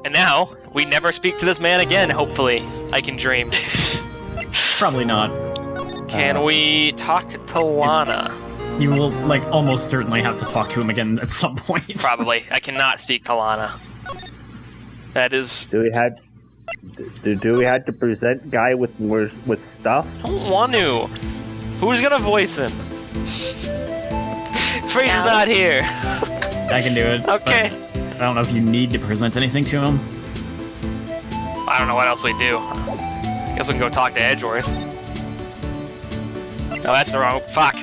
And now, we never speak to this man again, hopefully. I can dream. Probably not. Can we talk to Lana? You will, like, almost certainly have to talk to him again at some point. Probably. I cannot speak to Lana. That is... Do we have to present guy with stuff? I don't want to. Who's gonna voice him? Fraser's not here. I can do it. Okay. I don't know if you need to present anything to him. I don't know what else we do. Guess we can go talk to Edgeworth. No, that's the wrong... Fuck.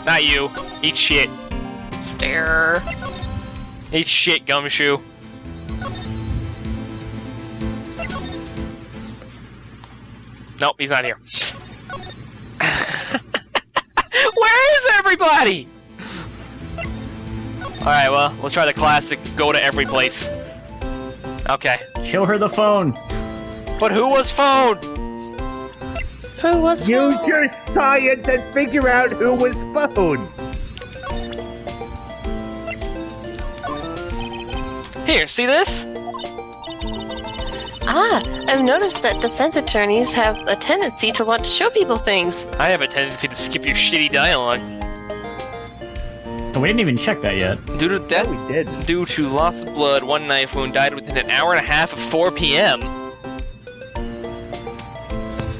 Not you. Eat shit. Stare. Eat shit, Gumshoe. Nope, he's not here. Where is everybody? Alright, well, let's try the classic go to every place. Okay. Show her the phone. But who was phone? Who was Use your science and figure out who was phone. Here, see this? I've noticed that defense attorneys have a tendency to want to show people things. I have a tendency to skip your shitty dialogue. But we didn't even check that yet. Due to death, We did. due to loss of blood, one knife wound died within an hour and a half of 4 p.m.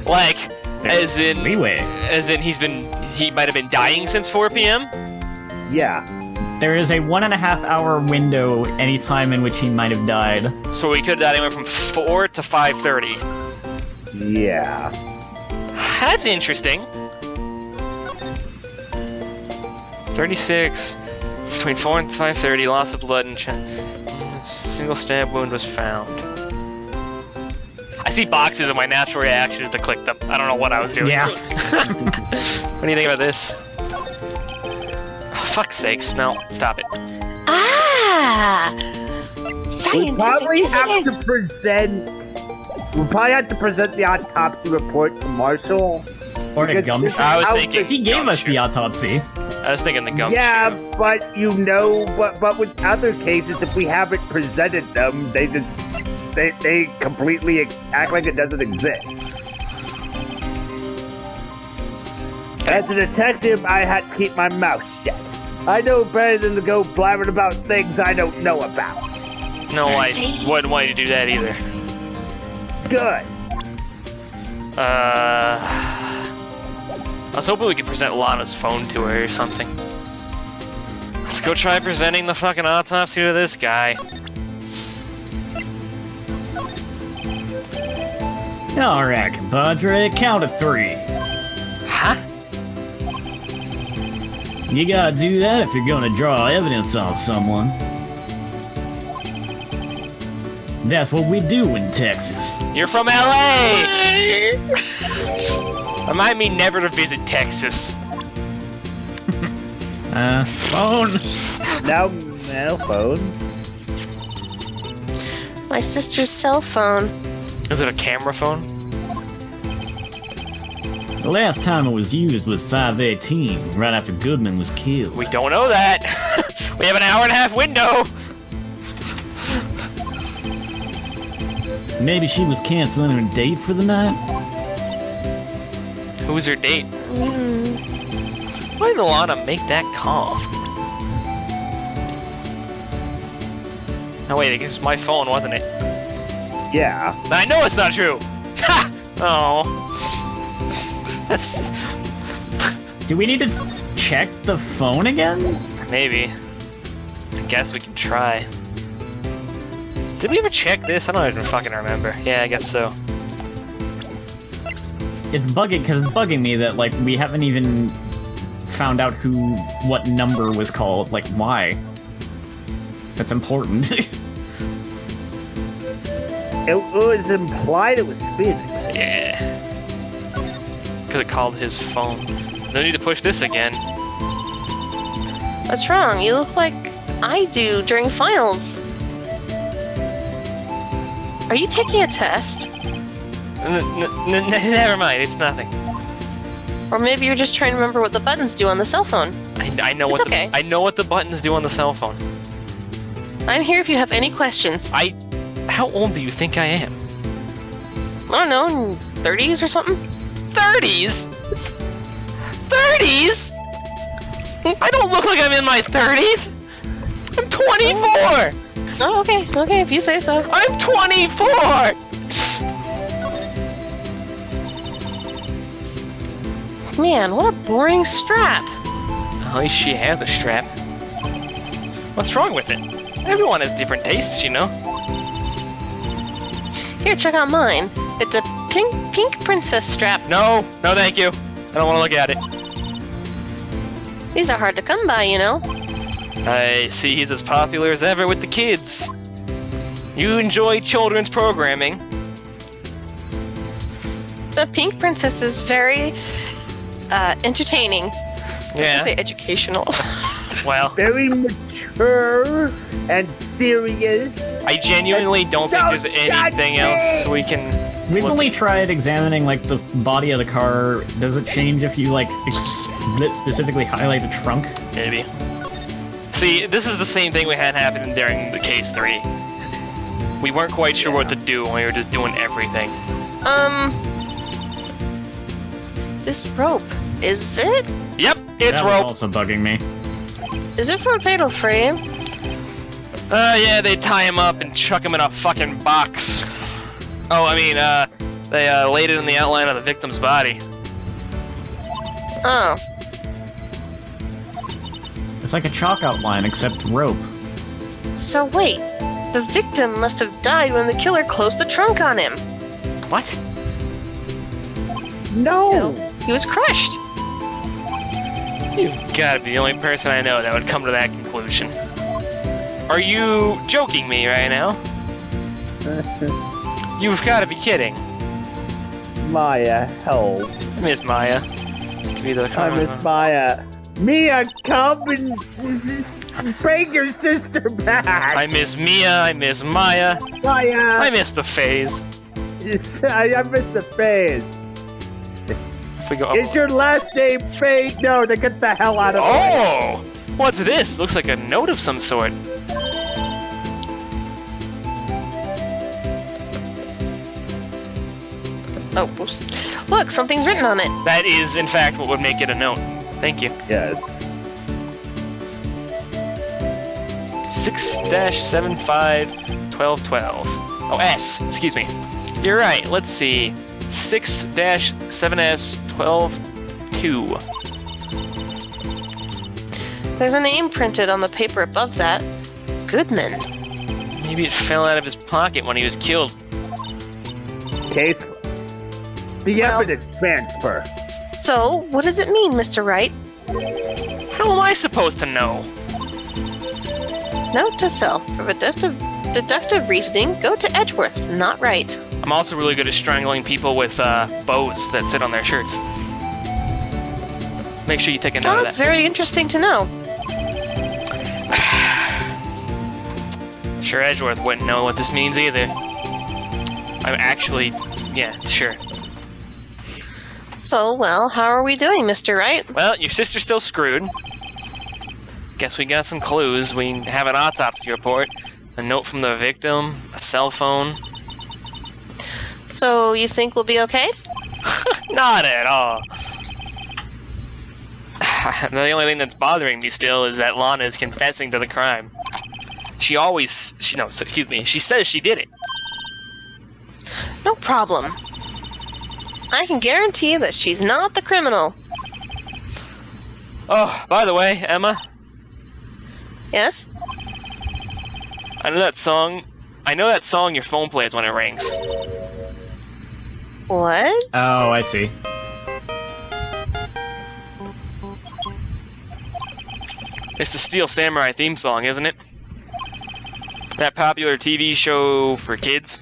Like, as in he might have been dying since 4 p.m. Yeah. There is a 1.5 hour window any time in which he might have died. So we could have died anywhere from 4 to 5:30. Yeah. That's interesting. 36 between 4 and 5:30. Loss of blood and single stab wound was found. I see boxes and my natural reaction is to click them. I don't know what I was doing. Yeah. What do you think about this? Oh, fuck's sakes. No, stop it. We Scientific probably have method. to present. We probably have to present the autopsy report to Marshall. Or to Because Gumshoe. this is I was how thinking- He gave us the autopsy. I was thinking the gumshoe. Yeah, but you know, but with other cases, if we haven't presented them, they completely act like it doesn't exist. As a detective, I had to keep my mouth shut. I know better than to go blabbering about things I don't know about. No, I See? wouldn't want you to do that either. Good. I was hoping we could present Lana's phone to her or something. Let's go try presenting the fucking autopsy to this guy. Alright, compadre, count of 3. Huh? You gotta do that if you're gonna draw evidence on someone. That's what we do in Texas. You're from LA! Remind me never to visit Texas. Phone. No phone. My sister's cell phone. Is it a camera phone? The last time it was used was 5/18, right after Goodman was killed. We don't know that. We have an hour and a half window. Maybe she was canceling her date for the night? Who's her date? Why did Lana make that call? No, wait, it was my phone, wasn't it? Yeah. I know it's not true! Ha! Oh. That's... Do we need to check the phone again? Maybe. I guess we can try. Did we ever check this? I don't even fucking remember. Yeah, I guess so. It's bugging me that, like, we haven't even found out what number was called. Like, why? That's important. It was implied it was physics. Yeah. Could have called his phone. No need to push this again. What's wrong? You look like I do during finals. Are you taking a test? Never mind, it's nothing. Or maybe you're just trying to remember what the buttons do on the cell phone. I know It's what okay. I know what the buttons do on the cell phone. I'm here if you have any questions. How old do you think I am? I don't know, in 30s or something? 30s? 30s? I don't look like I'm in my 30s. I'm 24. Oh, okay. Okay, if you say so. I'm 24. Man, what a boring strap. At least she has a strap. What's wrong with it? Everyone has different tastes, you know. Here, check out mine. It's a pink princess strap. No, thank you. I don't want to look at it. These are hard to come by, you know. I see he's as popular as ever with the kids. You enjoy children's programming. The pink princess is very entertaining. I Yeah. was gonna say educational. Well, Very mature and serious. I genuinely don't think there's anything else we can. We've look only at. tried examining like the body of the car. Does it change if you like specifically highlight the trunk? Maybe. See, this is the same thing we had happen during the case 3. We weren't quite sure what to do, and we were just doing everything. This rope, is it? Yep, it's That was rope. also bugging me. Is it for a fatal frame? Yeah, they tie him up and chuck him in a fucking box. Oh, I mean, they laid it in the outline of the victim's body. Oh. It's like a chalk outline except rope. So wait, the victim must have died when the killer closed the trunk on him. What? No. He was crushed. You've gotta be the only person I know that would come to that conclusion. Are you joking me right now? You've gotta be kidding. Maya, help. I miss Maya. Used to be the I miss Maya. Mia, come and bring your sister back. I miss Mia, I miss Maya, Maya. I miss the phase. I miss the phase. If we go Is your last name Fade? No, then get the hell out of here. Oh! What's this? Looks like a note of some sort. Oh, oops. Look, something's written on it. That is, in fact, what would make it a note. Thank you. Yes. 6-75-1212. Oh, S. Excuse me. You're right. Let's see. 6-7S-12-2. There's a name printed on the paper above that. Goodman. Maybe it fell out of his pocket when he was killed. Case. The Well- evidence transfer. So, what does it mean, Mr. Wright? How am I supposed to know? Note to self, for deductive reasoning, go to Edgeworth, not Wright. I'm also really good at strangling people with bows that sit on their shirts. Make sure you take a note Oh, of it's that. very interesting to know. Sure, Edgeworth wouldn't know what this means either. I'm actually, yeah, sure. So, well, how are we doing, Mr. Wright? Well, your sister's still screwed. Guess we got some clues. We have an autopsy report, a note from the victim, a cell phone. So, you think we'll be okay? Not at all. The only thing that's bothering me still is that Lana is confessing to the crime. She says she did it. No problem. I can guarantee that she's not the criminal. Oh, by the way, Emma, Yes? I know that song your phone plays when it rings. What? Oh, I see. It's the Steel Samurai theme song, isn't it? That popular TV show for kids.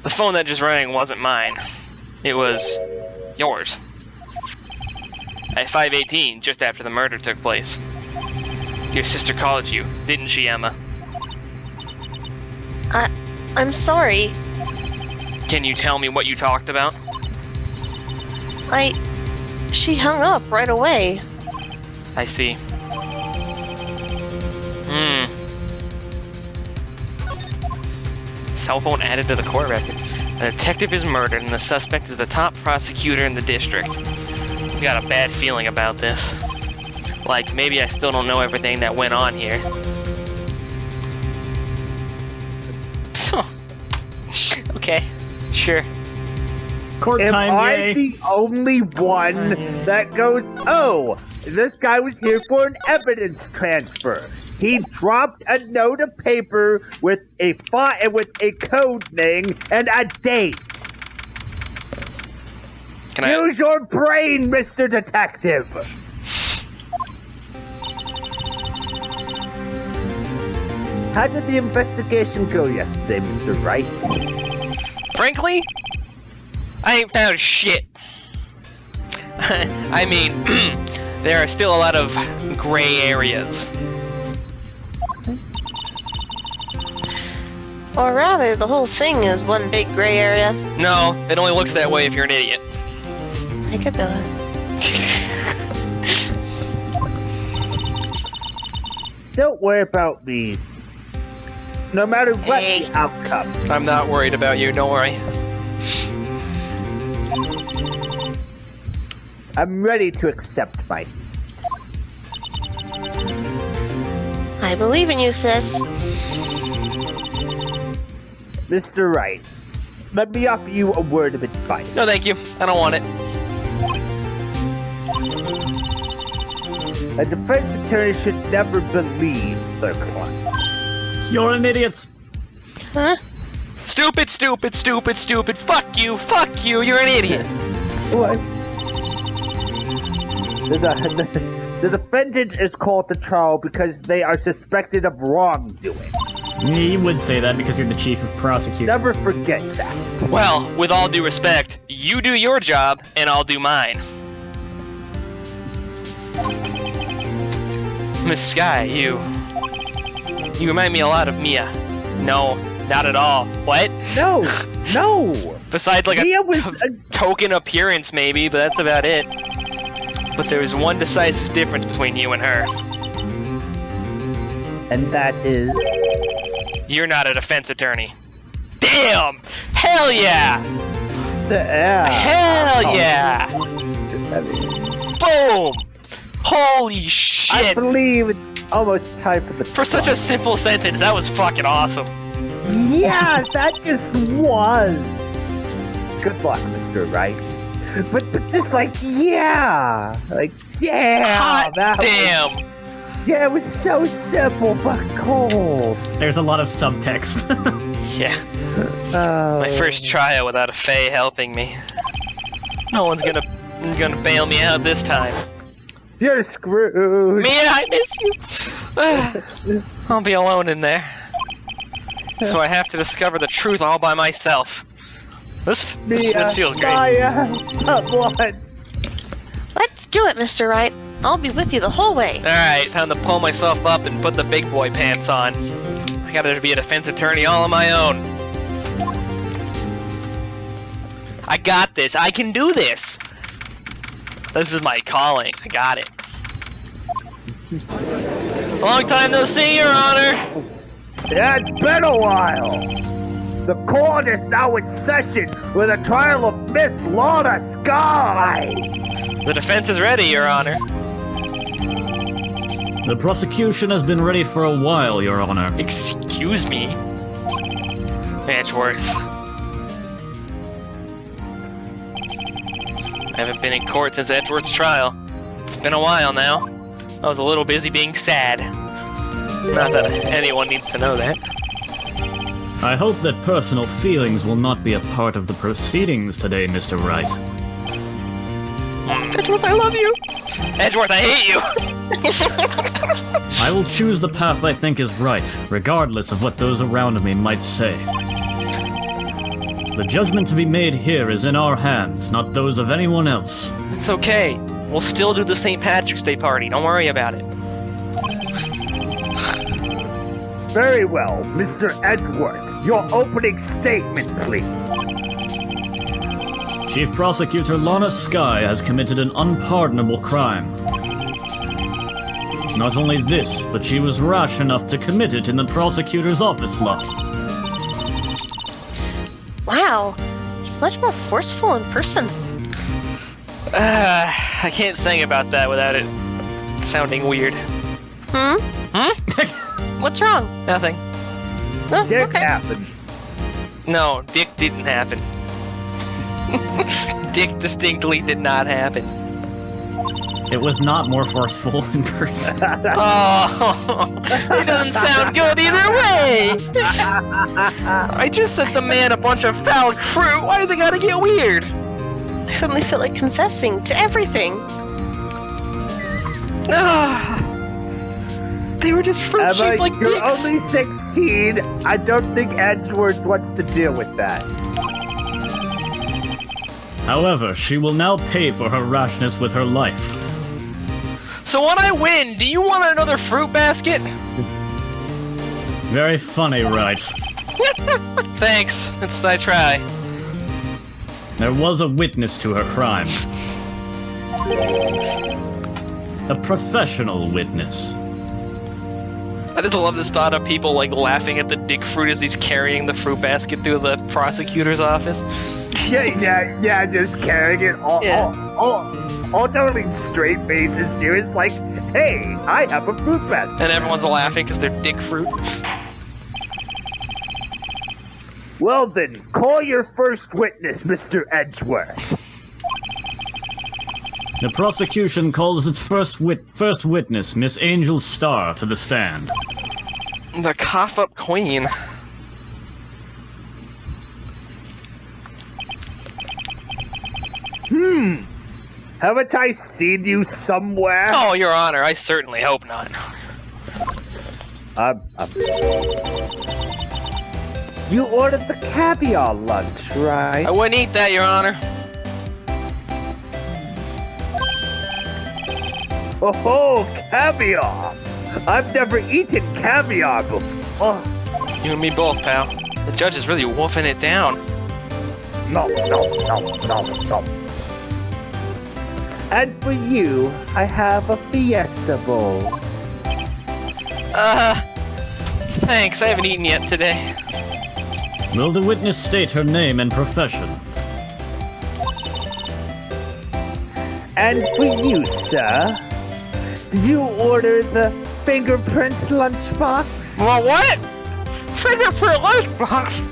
The phone that just rang wasn't mine. It was yours. At 5:18, just after the murder took place. Your sister called you, didn't she, Emma? I'm sorry. Can you tell me what you talked about? She hung up right away. I see. Cell phone added to the court record. A detective is murdered and the suspect is the top prosecutor in the district. Got a bad feeling about this. Like, maybe I still don't know everything that went on here. Okay, sure. Court Am time, I yay. the only one that goes, oh, this guy was here for an evidence transfer. He dropped a note of paper with a code thing and a date. Can I? Use your brain, Mr. Detective. How did the investigation go yesterday, Mr. Wright? Frankly, I ain't found shit. I mean, there are still a lot of gray areas. Or rather, the whole thing is one big gray area. No, it only looks that way if you're an idiot. Like a billow. Don't worry about me. No matter what Hey. the outcome. I'm not worried about you, don't worry. I'm ready to accept my... I believe in you, sis. Mr. Wright, let me offer you a word of advice. No, thank you. I don't want it. A defense attorney should never believe their client. You're an idiot. Huh? Stupid, stupid, stupid, stupid. Fuck you, you're an idiot. What? The defendant is called to trial because they are suspected of wrongdoing. You would say that because you're the chief of prosecutors. Never forget that. Well, with all due respect, you do your job and I'll do mine. Miss Sky, you remind me a lot of Mia. No, not at all. What? No, no. Besides like Mia a was token appearance maybe, but that's about it. But there's one decisive difference between you and her. And that is... You're not a defense attorney. Damn! Hell yeah! Hell yeah! Boom! Holy I shit! believe it's almost time for the... For such a simple sentence, that was fucking awesome. Yeah, that just was. Good luck, Mr. Wright. But just like, yeah. Like, yeah. Hot that damn! Was, yeah, it was so simple but cold. There's a lot of subtext. Yeah, Oh. my first trial without a Fae helping me. No one's gonna bail me out this time. You're screwed. Mia, I miss you. I'll be alone in there. So I have to discover the truth all by myself. This feels great. Someone. Let's do it, Mr. Wright. I'll be with you the whole way. Alright, time to pull myself up and put the big boy pants on. I gotta be a defense attorney all on my own. I got this. I can do this. This is my calling. I got it. Long time no see, Your Honor. Yeah, it's been a while. The court is now in session with a trial of Miss Lorna Sky. The defense is ready, Your Honor. The prosecution has been ready for a while, Your Honor. Excuse me? Edgeworth. I haven't been in court since Edgeworth's trial. It's been a while now. I was a little busy being sad. Not that anyone needs to know that. I hope that personal feelings will not be a part of the proceedings today, Mr. Wright. Edgeworth, I love you! Edgeworth, I hate you! I will choose the path I think is right, regardless of what those around me might say. The judgment to be made here is in our hands, not those of anyone else. It's okay. We'll still do the St. Patrick's Day party. Don't worry about it. Very well, Mr. Edgeworth. Your opening statement, please. Chief Prosecutor Lorna Sky has committed an unpardonable crime. Not only this, but she was rash enough to commit it in the prosecutor's office lot. Wow, he's much more forceful in person. I can't sing about that without it sounding weird. Hmm? What's wrong? Nothing. Oh, Dick okay. happened. No, Dick didn't happen. Dick distinctly did not happen. It was not more forceful in person. Oh, it doesn't sound good either way. I just sent the man a bunch of foul fruit. Why does it gotta get weird? I suddenly feel like confessing to everything. Ah, they were just fruit Emma, shaped like you're dicks. only 16. I don't think Edgeworth wants to deal with that. However, she will now pay for her rashness with her life. So when I win, do you want another fruit basket? Very funny, Wright. Thanks. I try. There was a witness to her crime. A professional witness. I just love this thought of people like laughing at the dick fruit as he's carrying the fruit basket through the prosecutor's office. Yeah, just carrying it all totally straight faces too. It's like, hey, I have a fruit basket. And everyone's laughing because they're dick fruit. Well then, call your first witness, Mr. Edgeworth. The prosecution calls its first witness, Miss Angel Starr, to the stand. The cough-up queen. Haven't I seen you somewhere? Oh, Your Honor, I certainly hope not. You ordered the caviar lunch, right? I wouldn't eat that, Your Honor. Oh, caviar! I've never eaten caviar before. You and me both, pal. The judge is really wolfing it down. No. And for you, I have a Fiesta Bowl. Thanks, I haven't eaten yet today. Will the witness state her name and profession? And for you, sir, did you order the fingerprints lunchbox? Well, what? Fingerprint lunchbox?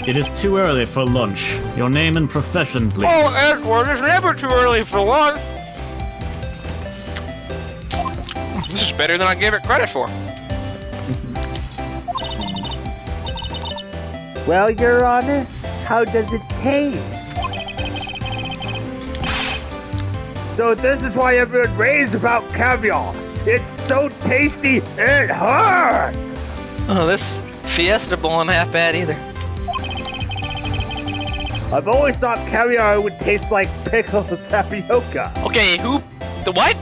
It is too early for lunch. Your name and profession, please. Oh, Edward, it's never too early for lunch. This is better than I gave it credit for. Well, Your Honor, how does it taste? So this is why everyone raves about caviar. It's so tasty, it hurts! Oh, this Fiesta Bowl isn't half bad either. I've always thought caviar would taste like pickled tapioca. Okay, the what?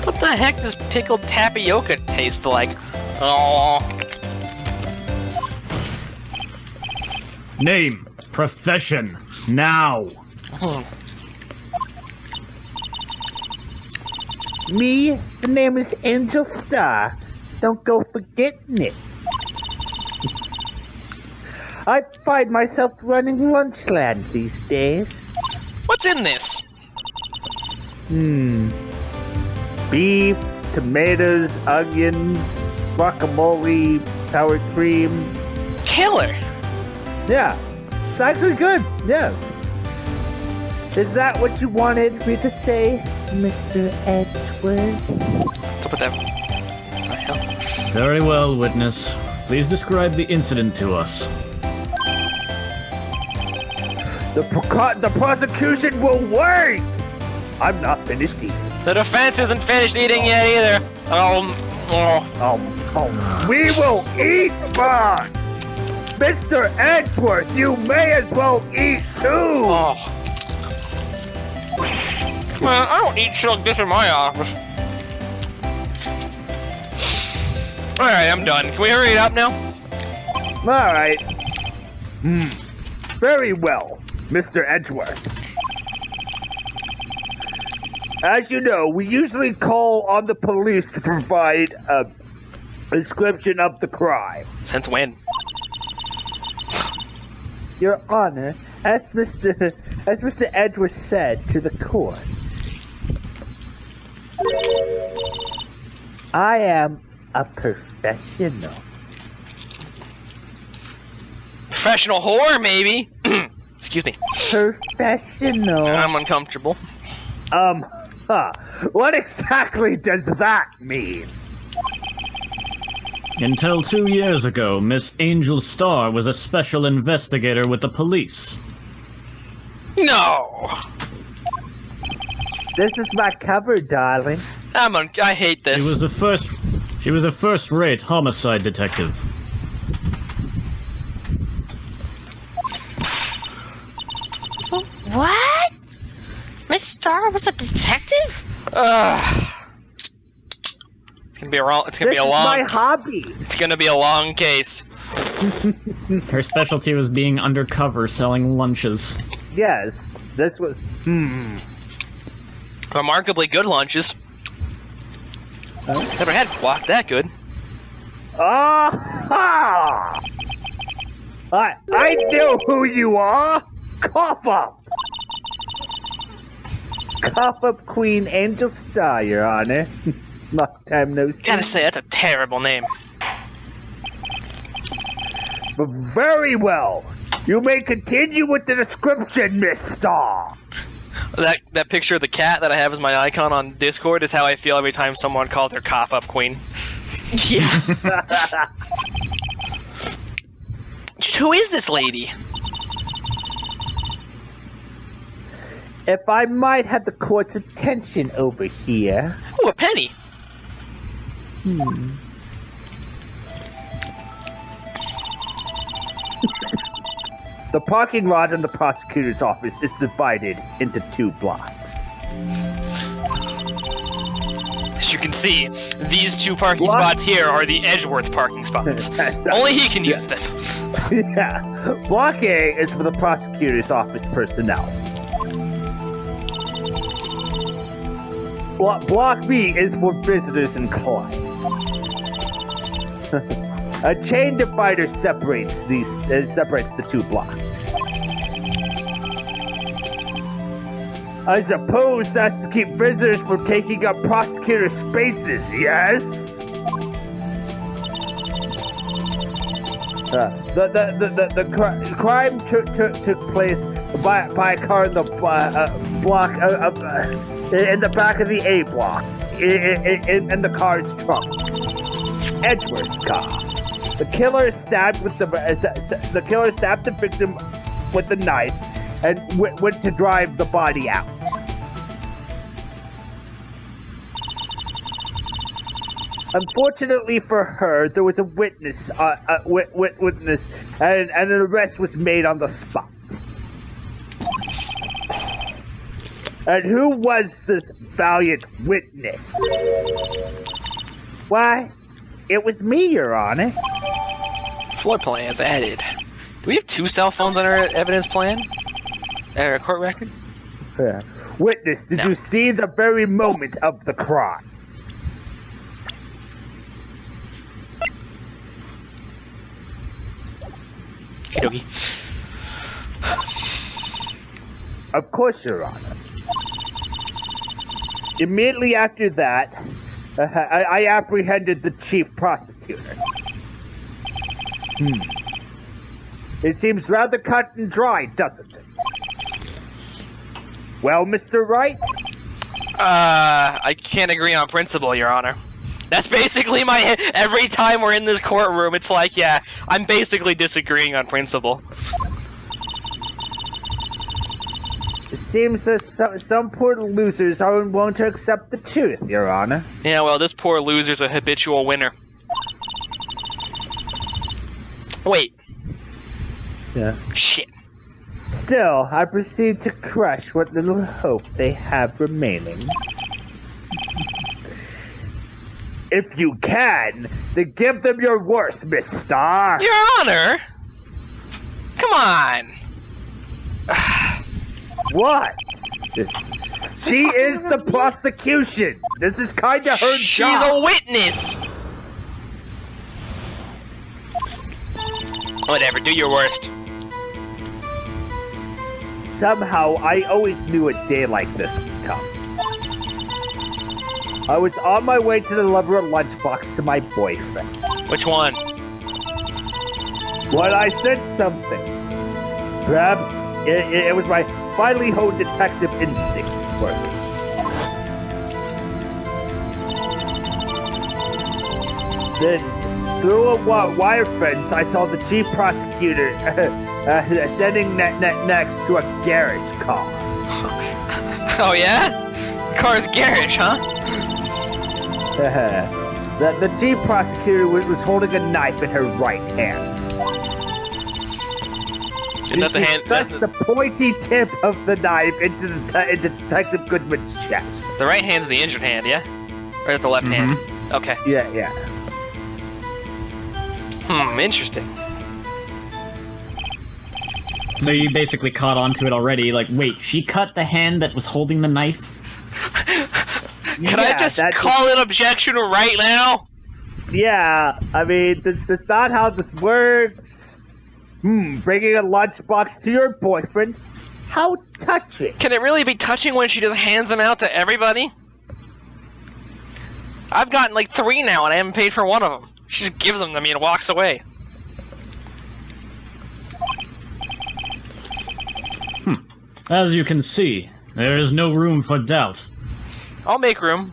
What the heck does pickled tapioca taste like? Oh. Name, profession, now. Me, the name is Angel Star. Don't go forgetting it. I find myself running Lunchland these days. What's in this? Beef, tomatoes, onions, guacamole, sour cream. Killer. Yeah, it's actually good, yeah. Is that what you wanted me to say, Mr. Edgeworth? What's up with that? What the hell? Very well, witness. Please describe the incident to us. The prosecution will wait! I'm not finished eating. The defense isn't finished eating yet either. We will eat first! Mr. Edgeworth, you may as well eat too! Oh. Man, I don't eat shit like this in my office. Alright, I'm done. Can we hurry it up now? Alright. Very well, Mr. Edgeworth. As you know, we usually call on the police to provide a description of the crime. Since when? Your Honor, as Mr. Edwards said to the court, I am a professional. Professional whore, maybe? Excuse me. Professional. I'm uncomfortable. What exactly does that mean? Until 2 years ago, Miss Angel Starr was a special investigator with the police. No! This is my cover, darling. I hate this. She was a first-rate homicide detective. What? Miss Starr was a detective? It's gonna be a long. It's gonna This be a is long. my hobby. It's gonna be a long case. Her specialty was being undercover selling lunches. Yes, this was. Remarkably good lunches. Never had guac that good. Aha! I know who you are. Cough up. Cough up, Queen Angel Starr, Your Honor. Long time no see. Gotta say, that's a terrible name. But very well. You may continue with the description, Miss Starr. That picture of the cat that I have as my icon on Discord is how I feel every time someone calls her cough up queen. Yeah. Who is this lady? If I might have the court's attention over here. Ooh, a penny. The parking lot in the prosecutor's office is divided into 2 blocks. As you can see, these 2 parking spots here are the Edgeworth parking spots. Only he can use them. Yeah. Block A is for the prosecutor's office personnel. Block B is for visitors and clients. A chain divider separates the 2 blocks. I suppose that's to keep visitors from taking up prosecutor spaces, yes? The crime took place by a car in the block in the back of the A block, in the car's trunk. Edward's car. The killer stabbed the victim with the knife and went to drive the body out. Unfortunately for her, there was a witness, and an arrest was made on the spot. And who was this valiant witness? Why, it was me, Your Honor. Floor plans added. Do we have 2 cell phones on our evidence plan? Our court record? Witness, did No. you see the very moment of the crime? Okie Of course, Your Honor. Immediately after that, I apprehended the chief prosecutor. It seems rather cut and dry, doesn't it? Well, Mr. Wright? I can't agree on principle, Your Honor. That's basically my... Every time we're in this courtroom, it's like, yeah, I'm basically disagreeing on principle. It seems that some poor losers are unwilling to accept the truth, Your Honor. Yeah, well, this poor loser's a habitual winner. Wait. Yeah. Shit. Still, I proceed to crush what little hope they have remaining. If you can, then give them your worst, Miss Starr. Your Honor! Come on! What? She is the prosecution. This is kind of her She's job. a witness! Whatever, do your worst. Somehow, I always knew a day like this would come. I was on my way to deliver a lunchbox to my boyfriend. Which one? When I said something, perhaps it was my finely honed detective instinct working. Then, through a wire fence, I saw the chief prosecutor standing next to a garage car. Oh yeah? Car's garage, huh? The chief prosecutor was holding a knife in her right hand. Isn't that the She hand? stuck the pointy tip of the knife into Detective Goodman's chest. The right hand's the injured hand, yeah? Or the left hand? Okay. Yeah. Interesting. So you basically caught onto it already. Like, wait, she cut the hand that was holding the knife? Can I just call an objection right now? Yeah, I mean, that's not how this works. Bringing a lunchbox to your boyfriend? How touching. Can it really be touching when she just hands them out to everybody? I've gotten like 3 now and I haven't paid for one of them. She just gives them to me and walks away. As you can see, there is no room for doubt. I'll make room.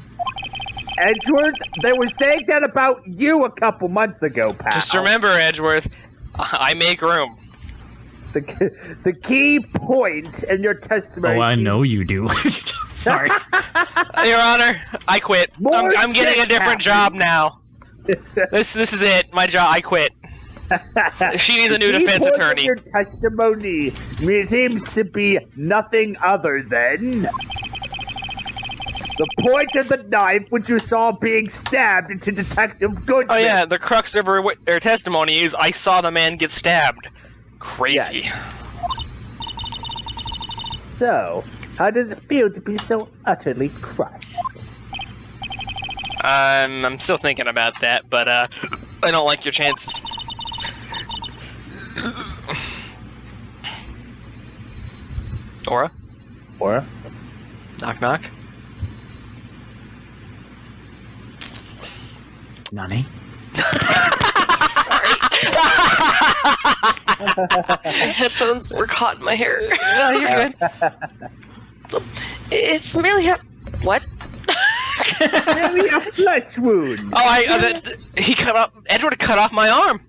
Edgeworth, they were saying that about you a couple months ago, pal. Just remember, Edgeworth, I make room. The key point in your testimony... Oh, I know you do. Sorry. Your Honor, I quit. More I'm getting a different job now. This is it. My job. I quit. She needs a new defense attorney. Your testimony seems to be nothing other than the point of the knife which you saw being stabbed into Detective Goodman. Oh yeah, the crux of her testimony is I saw the man get stabbed. Crazy. Yes. So, how does it feel to be so utterly crushed? I'm still thinking about that, but I don't like your chances. Aura? Or Knock knock. Nani? My headphones were caught in my hair. No, you're good. It's merely a... What? maybe a flesh wound. Oh, he cut off. Edward cut off my arm.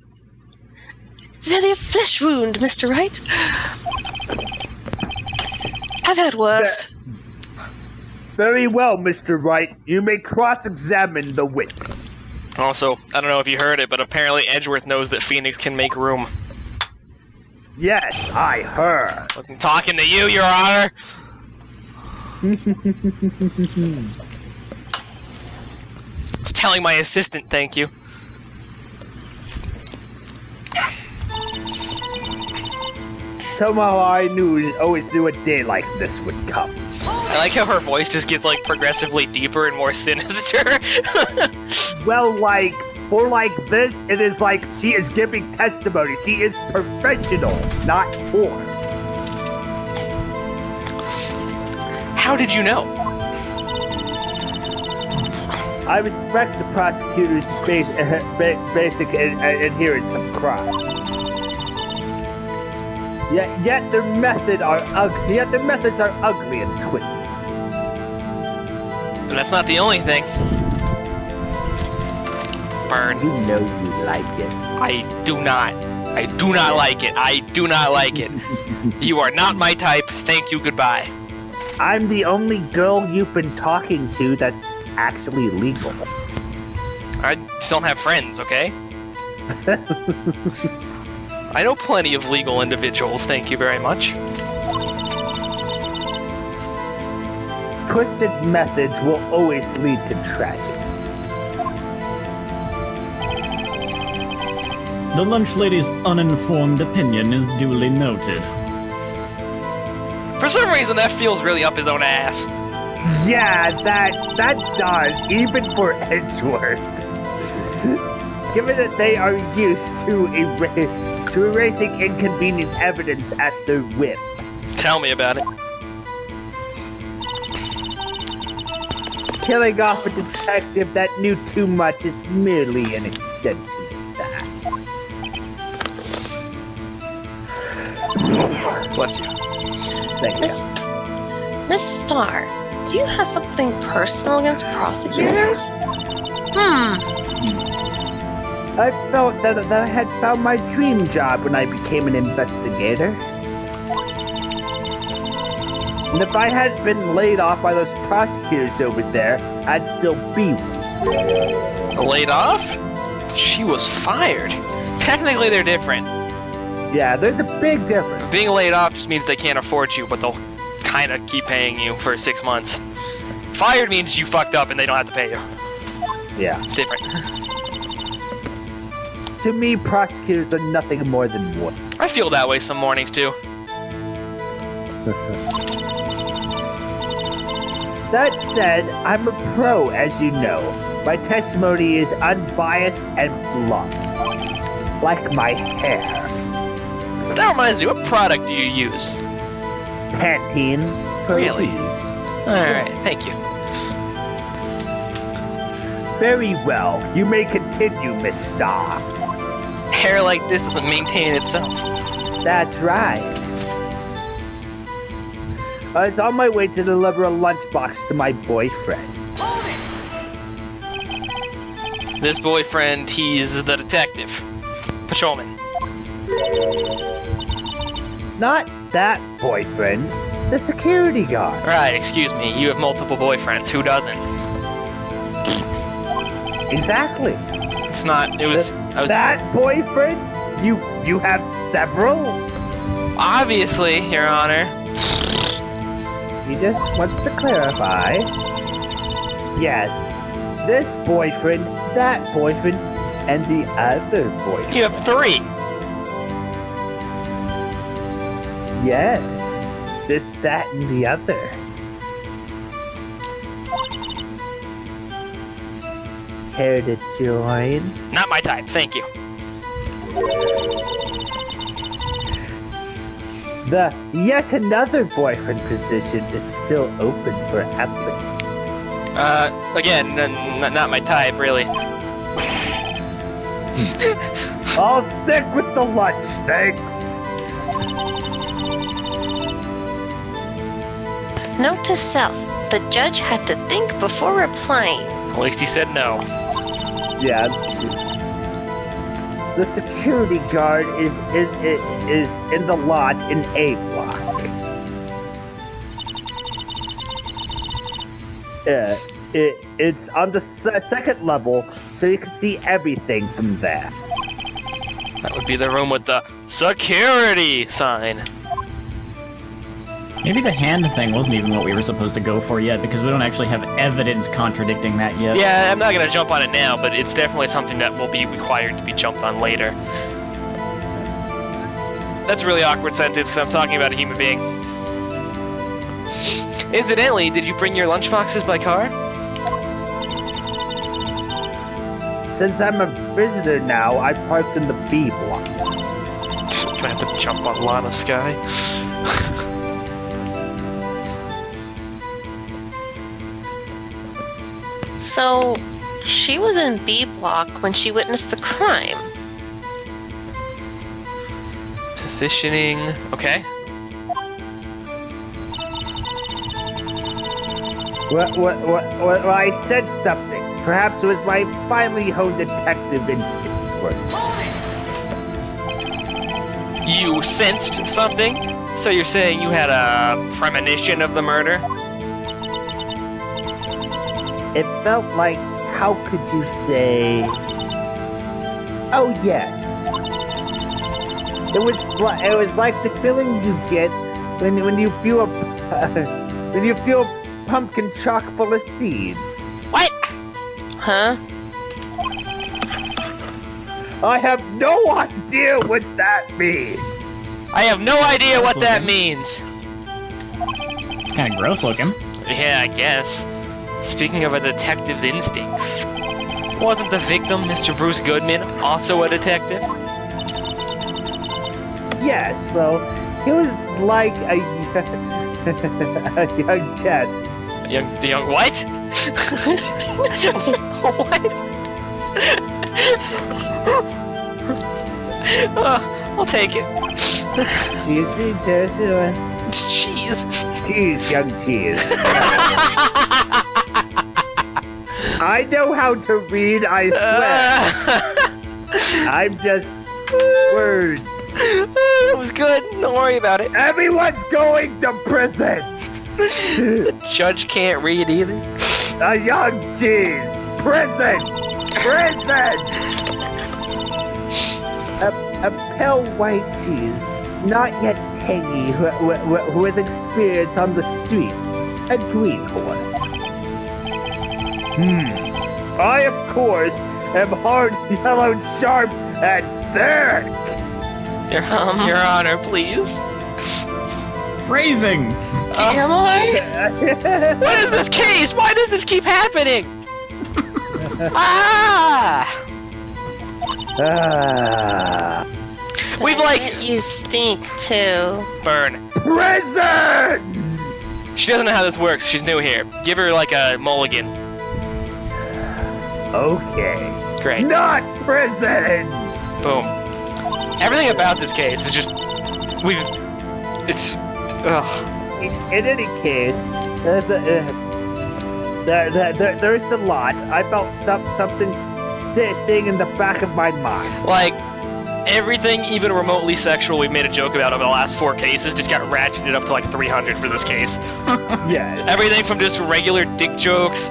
It's merely a flesh wound, Mr. Wright. I've had worse. Very well, Mr. Wright. You may cross-examine the witness. Also, I don't know if you heard it, but apparently Edgeworth knows that Phoenix can make room. Yes, I heard. Wasn't talking to you, Your Honor. Just telling my assistant thank you. Somehow I always knew a day like this would come. I like how her voice just gets like progressively deeper and more sinister. Well, for this, it is like she is giving testimony. She is professional, not poor. How did you know? I respect the prosecutor's basic adherence of crime. Yet their methods are ugly. And twisted. But that's not the only thing. Burn. You know you like it. I do not. I do not like it. I do not like it. You are not my type. Thank you. Goodbye. I'm the only girl you've been talking to that's actually legal. I just don't have friends, okay? I know plenty of legal individuals, thank you very much. Twisted methods will always lead to tragedy. The lunch lady's uninformed opinion is duly noted. For some reason, that feels really up his own ass. Yeah, that does, even for Edgeworth. Given that they are used to erasing inconvenient evidence at their whim. Tell me about it. Killing off a detective that knew too much is merely an extension of that. Bless you. Thank you. Miss Starr, do you have something personal against prosecutors? I felt that I had found my dream job when I became an investigator. And if I hadn't been laid off by those prosecutors over there, I'd still be one. Laid off? She was fired. Technically, they're different. Yeah, there's a big difference. Being laid off just means they can't afford you, but they'll kind of keep paying you for 6 months. Fired means you fucked up and they don't have to pay you. Yeah. It's different. To me, prosecutors are nothing more than one. I feel that way some mornings, too. That said, I'm a pro, as you know. My testimony is unbiased and blunt. Like my hair. That reminds me, what product do you use? Pantene. Really? Proceed. Alright, thank you. Very well. You may continue, Miss Starr. Hair like this doesn't maintain itself. That's right. I was on my way to deliver a lunchbox to my boyfriend. This boyfriend, he's the detective. Patrolman. Not that boyfriend. The security guard. Right, excuse me, you have multiple boyfriends. Who doesn't? Exactly. It's not, it was, I was... That boyfriend? You have several? Obviously, Your Honor. He just wants to clarify. Yes, this boyfriend, that boyfriend, and the other boyfriend. You have 3. Yes, this, that, and the other. Care to join? Not my type, thank you. The yet another boyfriend position is still open for applicants. Again, not my type, really. I'll stick with the lunch, thanks. Note to self, the judge had to think before replying. At least he said no. Yeah. The security guard is in the lot in A block. It's on the second level, so you can see everything from there. That would be the room with the security sign. Maybe the hand thing wasn't even what we were supposed to go for yet, because we don't actually have evidence contradicting that yet. Yeah, I'm not gonna jump on it now, but it's definitely something that will be required to be jumped on later. That's a really awkward sentence, because I'm talking about a human being. Incidentally, did you bring your lunchboxes by car? Since I'm a visitor now, I parked in the B block. Do I have to jump on Lana Sky? So, she was in B block when she witnessed the crime. Positioning, okay. Well, I said something. Perhaps it was my finely honed detective instinct working. You sensed something? So you're saying you had a premonition of the murder? It felt like, how could you say? Oh yes. It was like the feeling you get when you feel a pumpkin chock full of seeds. What? Huh? I have no idea what that means. I have no idea what that means. It's kind of gross looking. Yeah, I guess. Speaking of a detective's instincts, wasn't the victim, Mr. Bruce Goodman, also a detective? Yes, well, he was like a young chess. The young what? What? I'll take it. Cheese. Cheese, young cheese. I know how to read, I swear. I'm just words. That was good. Don't worry about it. Everyone's going to prison. The judge can't read either. A young cheese. Prison. Prison. A pale white cheese, not yet tangy, who has experience on the street. A greenhorn. I, of course, am hard, yellow, sharp, and thick. Your Honor, please. Phrasing! Am I? What is this case? Why does this keep happening? We've like You stink too. burn. Prison! She doesn't know how this works. She's new here. Give her like a mulligan. Okay. Great. Not prison! Boom. Everything about this case is just it's ugh. In any case, there's a lot. I felt something sitting in the back of my mind. Like everything even remotely sexual we've made a joke about over the last 4 cases just got ratcheted up to like 300 for this case. Yes. Everything from just regular dick jokes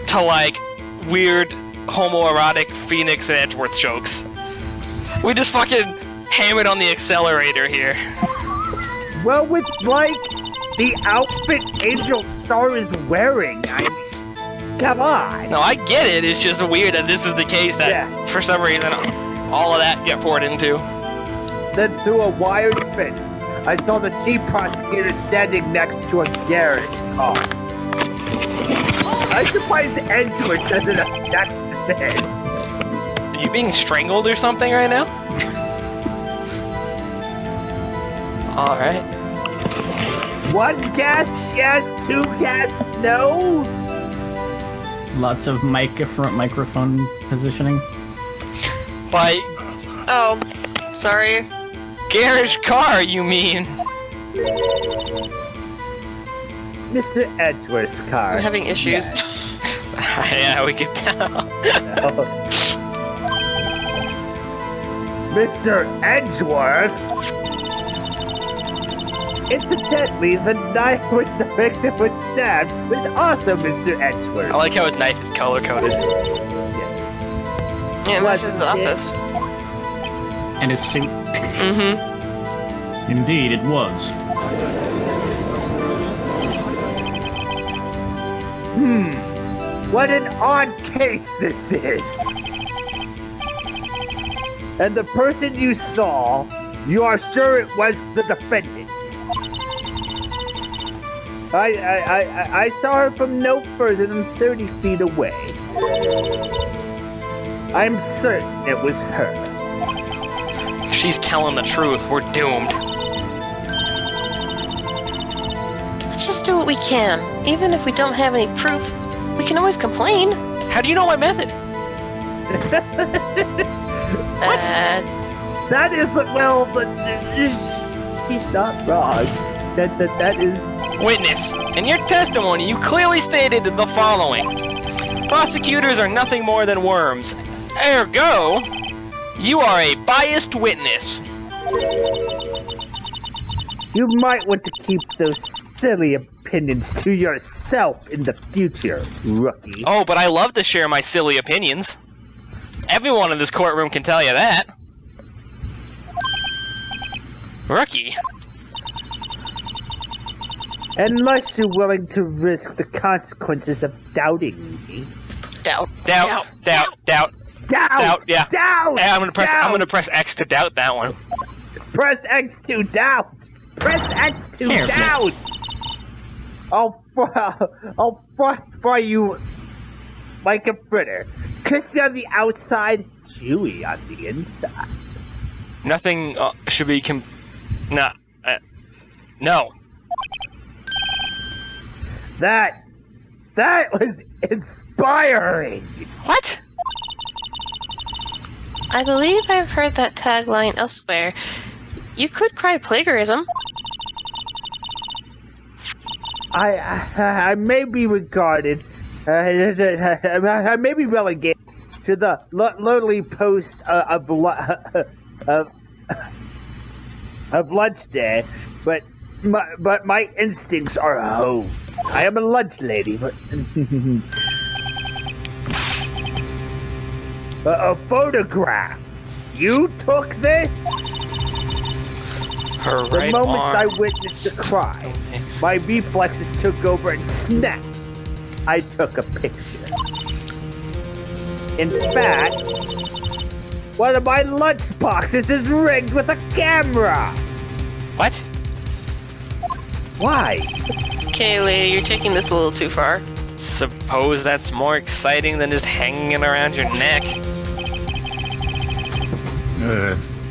to like weird homoerotic Phoenix and Edgeworth jokes. We just fucking hammered on the accelerator here. Well, with like the outfit Angel Star is wearing, come on. No, I get it. It's just weird that this is the case that for some reason all of that get poured into. Then through a wired fence, I saw the chief prosecutor standing next to a garage car. I'm surprised Edgeworth doesn't affect this. Are you being strangled or something right now? Alright. 1 guess, yes. 2 guess, no. Lots of microphone positioning. By Oh, sorry. garage car, you mean? Mr. Edgeworth's car. I'm having issues. Yeah, we can tell. Mr. Edgeworth? Incidentally, the knife which the victim was stabbed was also Mr. Edgeworth. I like how his knife is color-coded. Yeah, matches the office. And his suit. Mm-hmm. Indeed, it was. What an odd case this is. And the person you saw, you are sure it was the defendant. I saw her from no further than 30 feet away. I'm certain it was her. If she's telling the truth, we're doomed. Let's just do what we can. Even if we don't have any proof, we can always complain. How do you know my method? What? That is, well, but he's not wrong. That is... Witness, in your testimony, you clearly stated the following. Prosecutors are nothing more than worms. Ergo, you are a biased witness. You might want to keep those silly opinions to yourself in the future, rookie. Oh, but I love to share my silly opinions. Everyone in this courtroom can tell you that. Rookie. Unless you're willing to risk the consequences of doubting me. Doubt. Doubt. Yeah. Doubt. Doubt! Yeah, I'm gonna Doubt! press X to doubt that one. Press X to doubt! Press X to Careful. doubt! Oh, fry you like a fritter. Crispy on the outside, chewy on the inside. Nothing should be no. That was inspiring. What? I believe I've heard that tagline elsewhere. You could cry plagiarism. I may be regarded, I may be relegated to the lowly post of lunch day, but my instincts are home. I am a lunch lady, but a photograph. You took this? Her The right moment arm. I witnessed the crime, my reflexes took over and snapped. I took a picture. In fact, one of my lunch boxes is rigged with a camera. What? Why? Okay, lady, you're taking this a little too far. Suppose that's more exciting than just hanging it around your neck.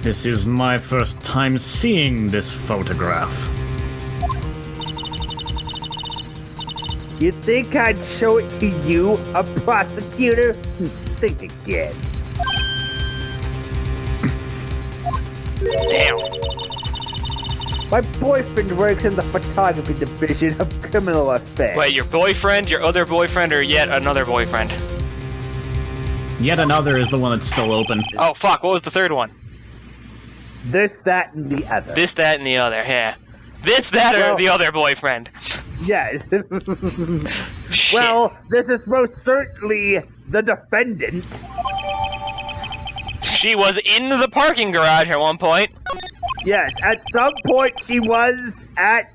This is my first time seeing this photograph. You think I'd show it to you, a prosecutor? Think again. Damn. My boyfriend works in the photography division of criminal affairs. Wait, your boyfriend, your other boyfriend, or yet another boyfriend? Yet another is the one that's still open. Oh, fuck, what was the third one? This, that, and the other. This, that, and the other, yeah. This, that, or Well- the other boyfriend? Yes. Shit. Well, this is most certainly the defendant. She was in the parking garage at one point. Yes, at some point she was at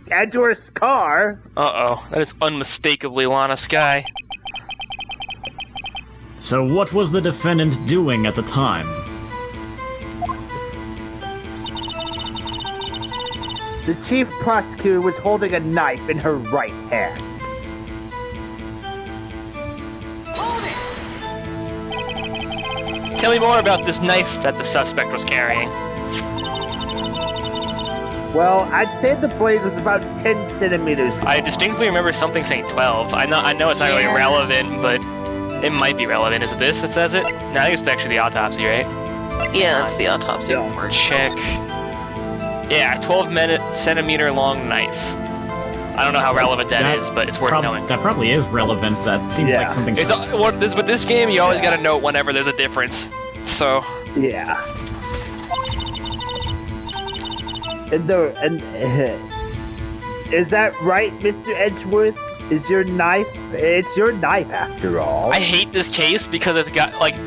Edgeworth's car. Uh-oh, that is unmistakably Lana Skye. So what was the defendant doing at the time? The chief prosecutor was holding a knife in her right hand. Tell me more about this knife that the suspect was carrying. Well, I'd say the blade was about 10 centimeters long. I distinctly remember something saying 12. I know it's not really Yeah. relevant, but it might be relevant. Is it this that says it? No, I think it's actually the autopsy, right? Yeah, it's the autopsy Yeah. report. Check. Yeah, 12-centimeter long knife. I don't know how relevant that is, but it's worth knowing. That probably is relevant. That seems Yeah. like something. It's with this game, you always gotta note whenever there's a difference. So Yeah. Is that right, Mr. Edgeworth? Is your knife? It's your knife after all. I hate this case because it's got like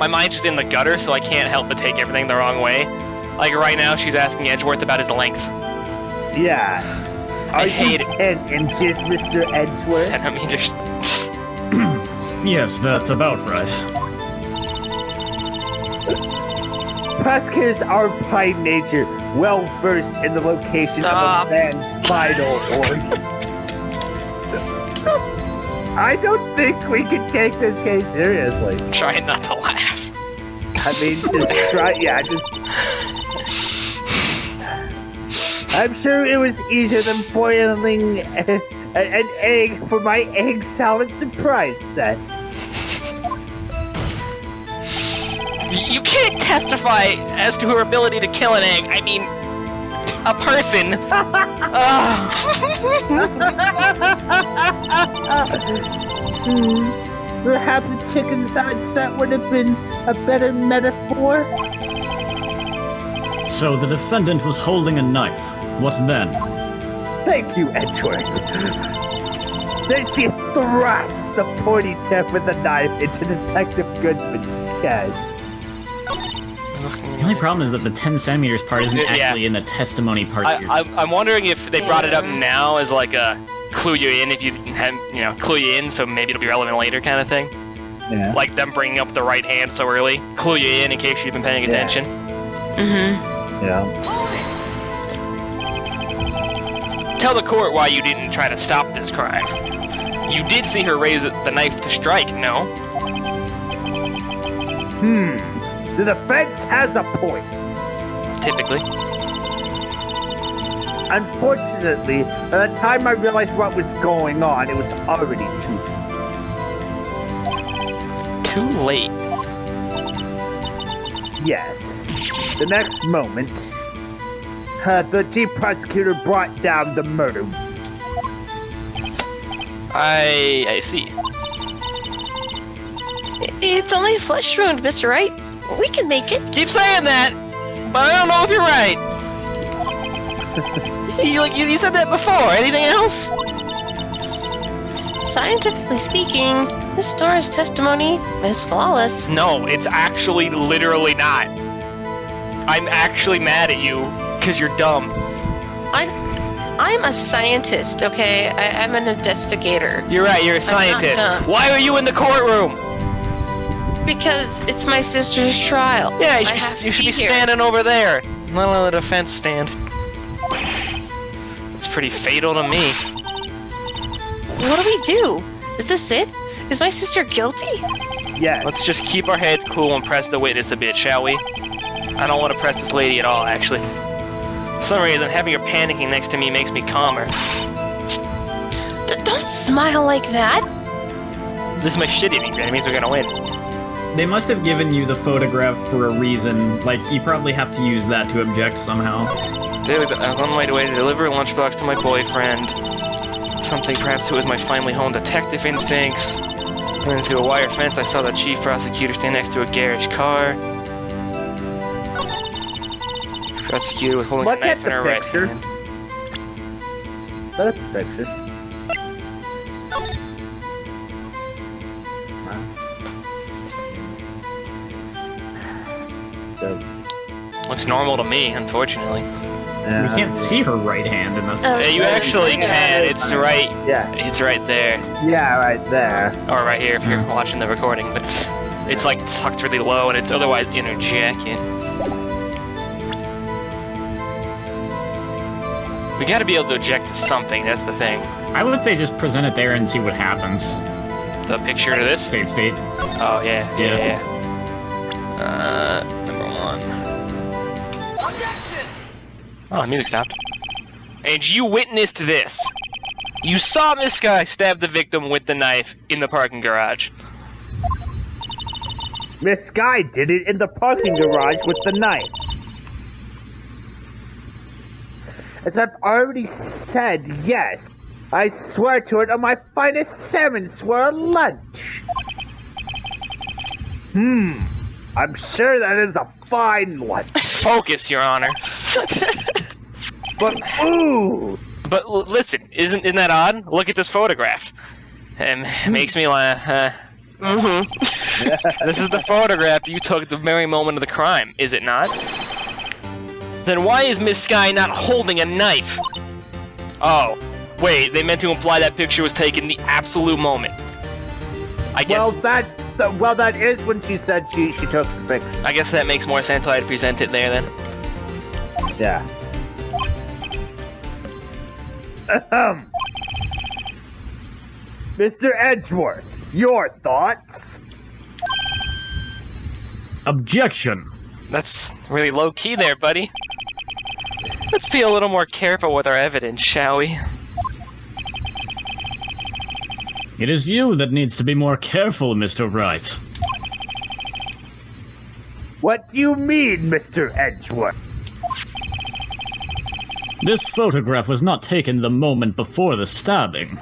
my mind's just in the gutter, so I can't help but take everything the wrong way. Like right now, she's asking Edgeworth about his length. Yeah. I hate you it. 10 inches, Mr. Edgeworth? Centimeters. Yes, that's about right. Prosecutors are by nature well versed in the location Stop. of a man's vital organ. I don't think we can take this case seriously. Trying not to laugh. I mean, just try. Yeah, just. I'm sure it was easier than boiling an egg for my egg salad surprise set. You can't testify as to her ability to kill an egg. I mean, a person. Ugh. Perhaps a chicken side set would have been a better metaphor. So the defendant was holding a knife. What then? Thank you, Edgeworth. Then she thrust the pointy tip with the knife into Detective Goodman's chest. The only problem is that the 10 centimeters part isn't Yeah. actually in the testimony part. that you're- I'm wondering if they brought it up now as like a clue you in if you have, clue you in, so maybe it'll be relevant later kind of thing. Yeah. Like them bringing up the right hand so early, clue you in case you've been paying attention. Mm-hmm. Yeah. Tell the court why you didn't try to stop this crime. You did see her raise the knife to strike, no? The defense has a point. Typically. Unfortunately, by the time I realized what was going on, it was already Too late. Yes. The next moment, the chief prosecutor brought down the murder. I see. It's only a flesh wound, Mr. Wright. We can make it. Keep saying that, but I don't know if you're right. you said that before. Anything else? Scientifically speaking, Miss Store's testimony is flawless. No, it's actually literally not. I'm actually mad at you because you're dumb. I'm a scientist, okay? I'm an investigator. You're right, you're a scientist. dumb. Why are you in the courtroom? Because it's my sister's trial. Yeah, you should be standing over there. Not let the defense stand. It's pretty fatal to me. What do we do? Is this it? Is my sister guilty? Yes. Let's just keep our heads cool and press the witness a bit, shall we? I don't want to press this lady at all, actually. For some reason, having her panicking next to me makes me calmer. Don't smile like that. This is my shit eating, it means we're gonna win. They must have given you the photograph for a reason. Like, you probably have to use that to object somehow. Dude, I was on my way to deliver a lunchbox to my boyfriend. Something perhaps it was my finely honed detective instincts. Went into a wire fence, I saw the chief prosecutor stand next to a garage car. The prosecutor was holding a Look at knife in the her right picture. hand. Look at the picture. Looks normal to me, unfortunately. We can't see her right hand in the... Oh, Yeah, you actually can. It's right. Yeah. It's right there, Yeah, right there. or right here if you're watching the recording. But it's like tucked really low, and it's otherwise in her jacket. We got to be able to object to something. That's the thing. I would say just present it there and see what happens. The picture to this. Save state. Oh yeah. Number one. Oh, the music stopped. And you witnessed this. You saw this guy stab the victim with the knife in the parking garage. Miss Guy did it in the parking garage with the knife. As I've already said, yes. I swear to it on my finest salmon swear lunch. I'm sure that is a fine one. Focus, Your Honor. But ooh, But listen, isn't that odd? Look at this photograph. It makes me laugh. This is the photograph you took at the very moment of the crime, is it not? Then why is Miss Sky not holding a knife? Oh, wait, they meant to imply that picture was taken the absolute moment. I guess. well, that is when she said she took the picture. I guess that makes more sense why I'd present it there then. Yeah. Mr. Edgeworth, your thoughts? Objection! That's really low key there, buddy. Let's be a little more careful with our evidence, shall we? It is you that needs to be more careful, Mr. Wright. What do you mean, Mr. Edgeworth? This photograph was not taken the moment before the stabbing.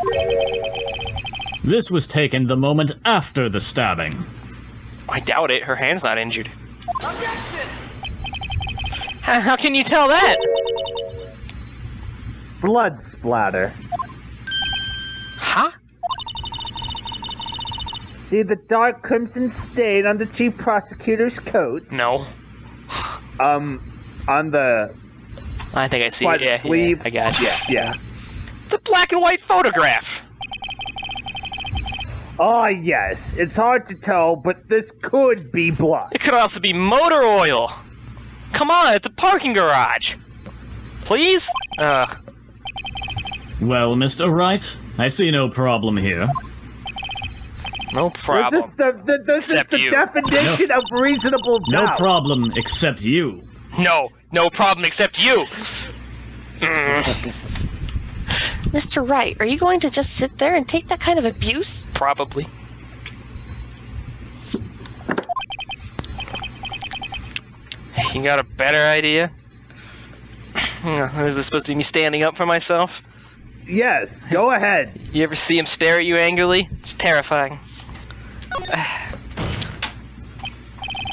This was taken the moment after the stabbing. I doubt it. Her hand's not injured. How can you tell that? Blood splatter. Huh? See the dark crimson stain on the chief prosecutor's coat? No. On the I think I see But it. Yeah, sleeve- I got you. yeah. It's a black and white photograph. Ah, yes. It's hard to tell, but this could be blood. It could also be motor oil. Come on, it's a parking garage. Please? Ugh. Well, Mr. Wright, I see no problem here. No problem. This is the definition of reasonable doubt. No problem, except you. No problem except you. Mr. Wright, are you going to just sit there and take that kind of abuse? Probably. You got a better idea? Is this supposed to be me standing up for myself? Yes, go ahead. You ever see him stare at you angrily? It's terrifying.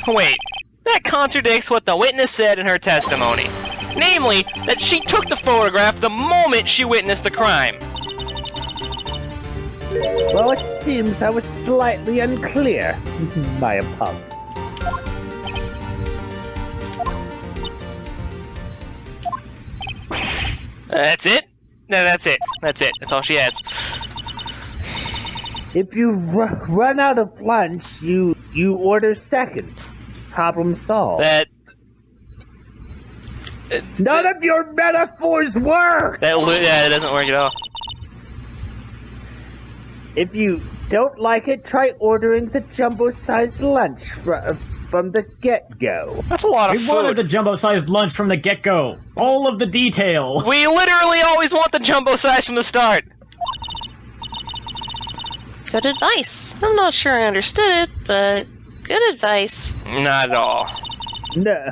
Wait, that contradicts what the witness said in her testimony. Namely, that she took the photograph the moment she witnessed the crime. Well, it seems I was slightly unclear. My apologies. That's it? No, that's it. That's it. That's all she has. If you run out of lunch, you order second. Problem solved. None of your metaphors work! That doesn't work at all. If you don't like it, try ordering the jumbo-sized lunch from the get-go. That's a lot of We food. wanted the jumbo-sized lunch from the get-go. All of the detail. We literally always want the jumbo size from the start. Good advice. I'm not sure I understood it, but good advice. Not at all. No.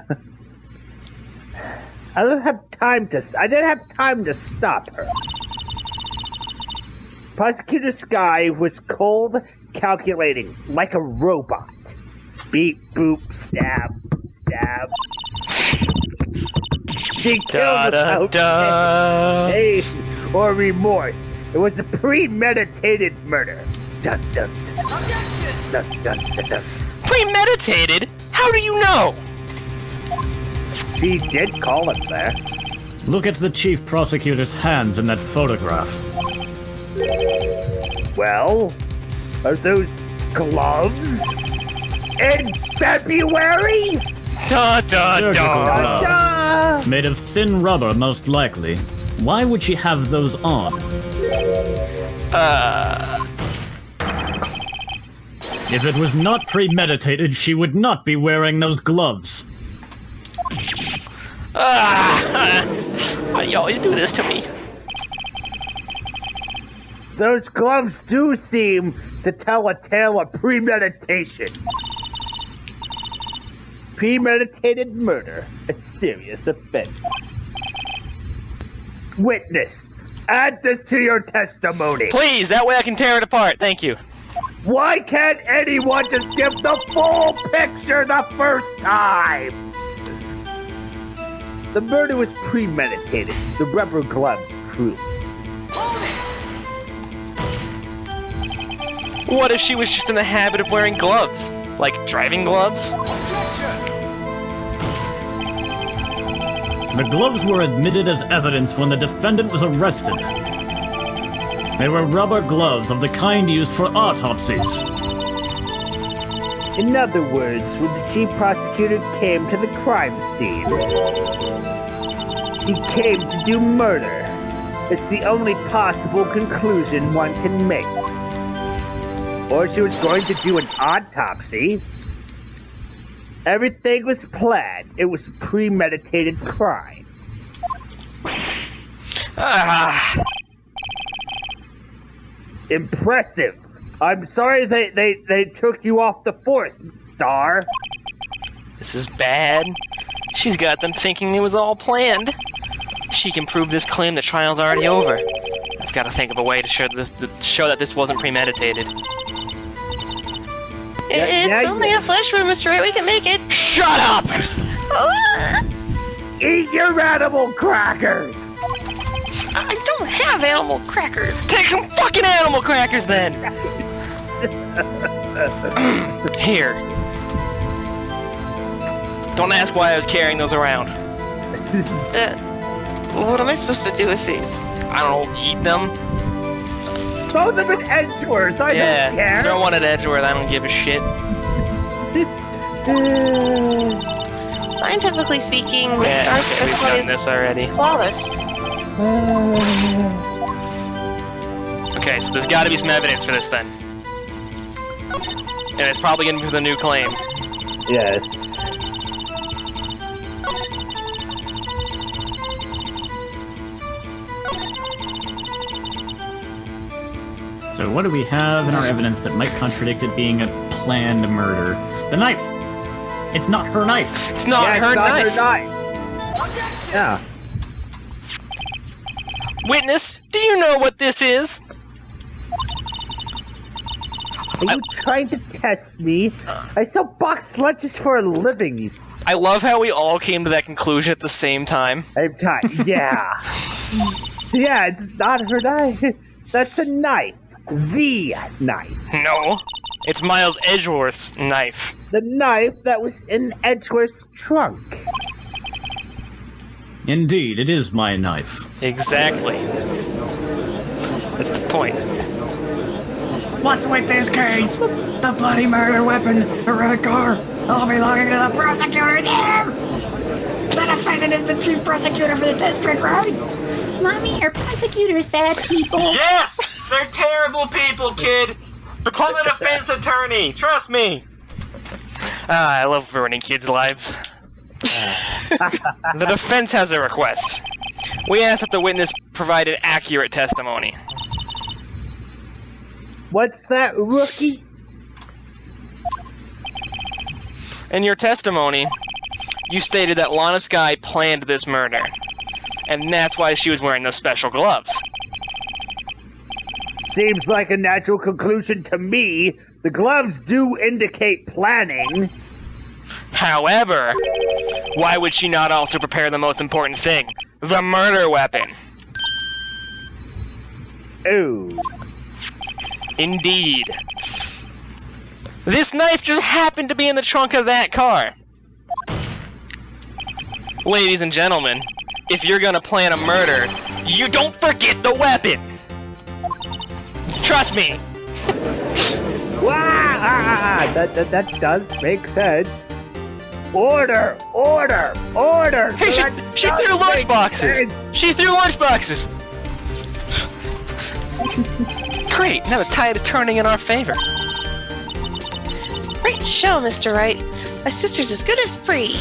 I didn't have time to stop her. Prosecutor Sky was cold, calculating, like a robot. Beep, boop, stab, stab. She killed without pain or remorse. It was a premeditated murder. Dun, dun, dun, dun, dun, dun, dun. Premeditated? How do you know? She did call it there. Look at the chief prosecutor's hands in that photograph. Well, are those gloves? In February? Da da Surgical da. gloves. Made of thin rubber, most likely. Why would she have those on? If it was not premeditated, she would not be wearing those gloves. Why do you always do this to me? Those gloves do seem to tell a tale of premeditation. Premeditated murder, a serious offense. Witness, add this to your testimony. Please, that way I can tear it apart. Thank you. Why can't anyone just give the full picture the first time? The murder was premeditated. The rubber gloves proved. What if she was just in the habit of wearing gloves? Like driving gloves? The gloves were admitted as evidence when the defendant was arrested. They were rubber gloves of the kind used for autopsies. In other words, when the chief prosecutor came to the crime scene, he came to do murder. It's the only possible conclusion one can make. Or she was going to do an autopsy. Everything was planned. It was a premeditated crime. Impressive. I'm sorry they took you off the force, Star. This is bad. She's got them thinking it was all planned. She can prove this claim the trial's already over. I've got to think of a way to show that this wasn't premeditated. It's only a flesh wound, Mr. Wright. We can make it. Shut up! Eat your animal crackers! I don't have animal crackers. Take some fucking animal crackers then! Here. Don't ask why I was carrying those around. What am I supposed to do with these? I don't know, eat them? Throw them in Edgeworth, I don't care. Throw one at Edgeworth, I don't give a shit. Scientifically speaking, Miss Star's we've done testimony is this already. flawless. Okay, so there's got to be some evidence for this then. And it's probably going to be with a new claim. Yes. So what do we have in our evidence that might contradict it being a planned murder? The knife! It's not her knife! It's not Yeah, her it's not knife! her knife. Yeah. Witness, do you know what this is? Are you trying to test me? I sell boxed lunches for a living. I love how we all came to that conclusion at the same time. Yeah. Yeah, it's not her knife. That's a knife. The knife. No, it's Miles Edgeworth's knife. The knife that was in Edgeworth's trunk. Indeed, it is my knife. Exactly. That's the point. What's with this case? The bloody murder weapon, a red car, all belonging to the prosecutor there! The defendant is the chief prosecutor for the district, right? Mommy, are prosecutors bad people? Yes! They're terrible people, kid! Become a defense attorney! Trust me! I love ruining kids' lives. The defense has a request. We ask that the witness provide an accurate testimony. What's that, rookie? In your testimony, you stated that Lana Skye planned this murder. And that's why she was wearing those special gloves. Seems like a natural conclusion to me. The gloves do indicate planning. However, why would she not also prepare the most important thing? The murder weapon. Ooh. Indeed. This knife just happened to be in the trunk of that car. Ladies and gentlemen, if you're gonna plan a murder, you don't forget the weapon! Trust me! Wow! That does make sense. Order! Order! Order! Hey, she threw lunch boxes! She threw lunch boxes! Great, now the tide is turning in our favor. Great show, Mr. Wright. My sister's as good as free.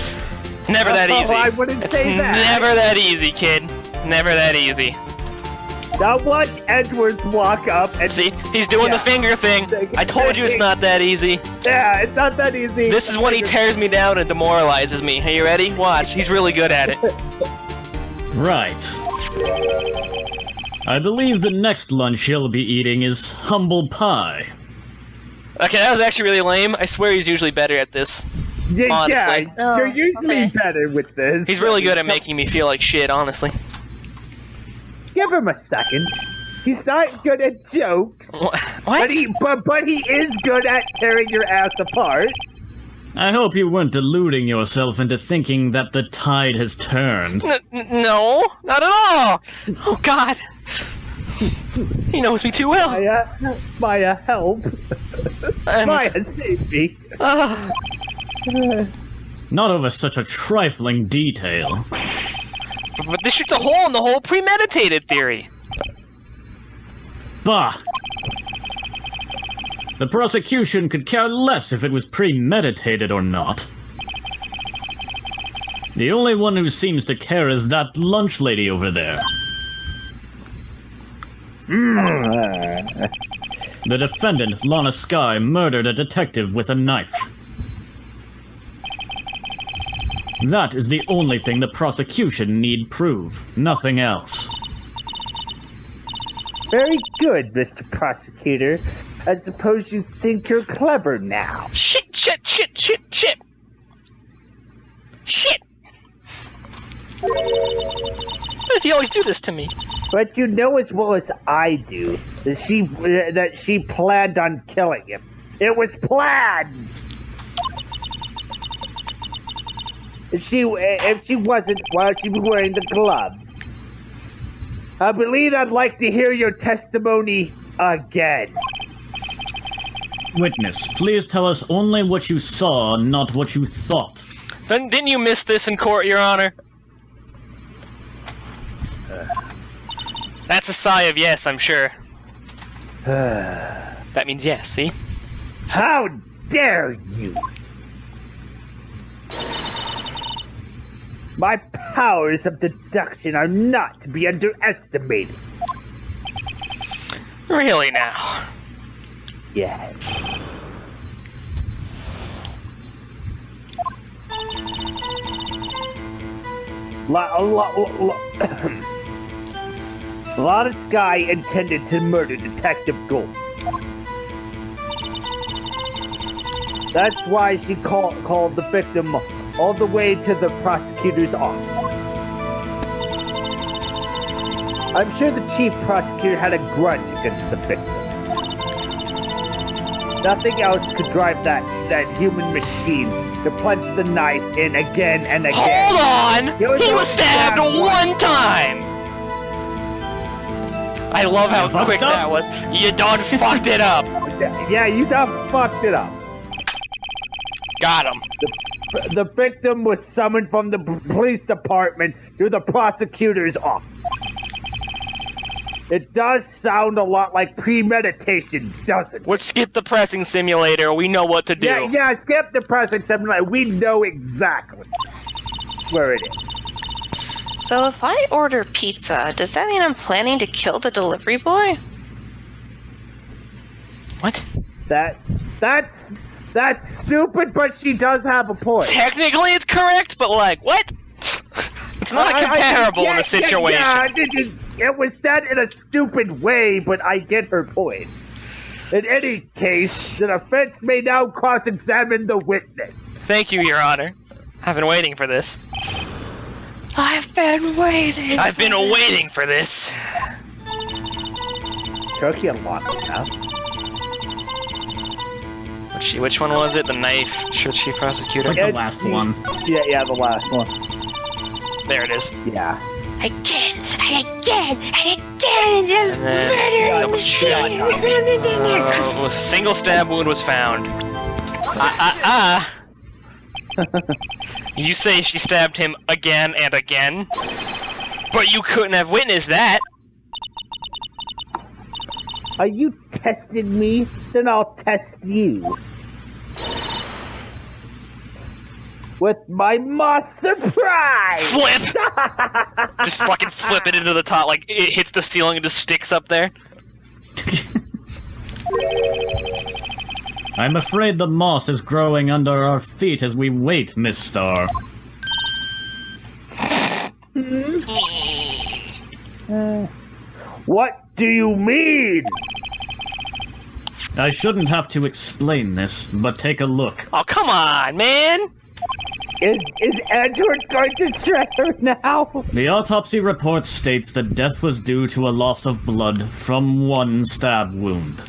Never that easy. I wouldn't It's say that. never that easy, kid. Never that easy. Now watch Edwards walk up and See, he's doing the finger thing. I told you it's not that easy. yeah, it's not that easy. This is when he tears me down and demoralizes me. Are you ready? Watch. He's really good at it. Right. I believe the next lunch he'll be eating is humble pie. Okay, that was actually really lame. I swear he's usually better at this. Yeah, honestly. Oh, you're usually okay. better with this. He's really good at making me feel like shit, honestly. Give him a second. He's not good at jokes, What? but he is good at tearing your ass apart. I hope you weren't deluding yourself into thinking that the tide has turned. No, not at all. Oh, God. He knows me too well. Maya, help. And- Maya, save me. Not over such a trifling detail. But this shoots a hole in the whole premeditated theory. Bah! The prosecution could care less if it was premeditated or not. The only one who seems to care is that lunch lady over there. The defendant, Lana Skye, murdered a detective with a knife. That is the only thing the prosecution need prove. Nothing else. Very good, Mr. Prosecutor. I suppose you think you're clever now. Shit, shit, shit, shit, shit. Shit. Why does he always do this to me? But you know as well as I do that she planned on killing him. It was planned! If she wasn't, why would she be wearing the gloves? I believe I'd like to hear your testimony again. Witness, please tell us only what you saw, not what you thought. Then didn't you miss this in court, Your Honor? That's a sigh of yes, I'm sure. That means yes, see? How dare you! My powers of deduction are not to be underestimated. Really now? Yes. Sky intended to murder Detective Galuf. That's why she called the victim all the way to the prosecutor's office. I'm sure the chief prosecutor had a grudge against the victim. Nothing else could drive that human machine to punch the knife in again and again. Hold on! He was stabbed one time! I love how quick that was. You done fucked it up. Yeah, you done fucked it up. Got him. The victim was summoned from the police department to the prosecutor's office. It does sound a lot like premeditation, doesn't it? Let's skip the pressing simulator. We know what to do. Yeah, skip the pressing simulator. We know exactly where it is. So if I order pizza, does that mean I'm planning to kill the delivery boy? What? That's stupid, but she does have a point. Technically, it's correct, but like, what? It's not comparable in the situation. Yeah, it was said in a stupid way, but I get her point. In any case, the defense may now cross-examine the witness. Thank you, Your Honor. I've been waiting for this. I've been waiting. I've been waiting for this. Took you long enough. Which one was it? The knife? Chief prosecutor? It's like the last one. Yeah, the last one. There it is. Yeah. Again, and again, and And then double shot. A single stab wound was found. You say she stabbed him again and again, but you couldn't have witnessed that. Are you testing me? Then I'll test you. With my moss surprise! Flip! Just fucking flip it into the top, like it hits the ceiling and just sticks up there. I'm afraid the moss is growing under our feet as we wait, Miss Star. What do you mean? I shouldn't have to explain this, but take a look. Oh, come on, man! Is Edward going to shred her now? The autopsy report states that death was due to a loss of blood from one stab wound.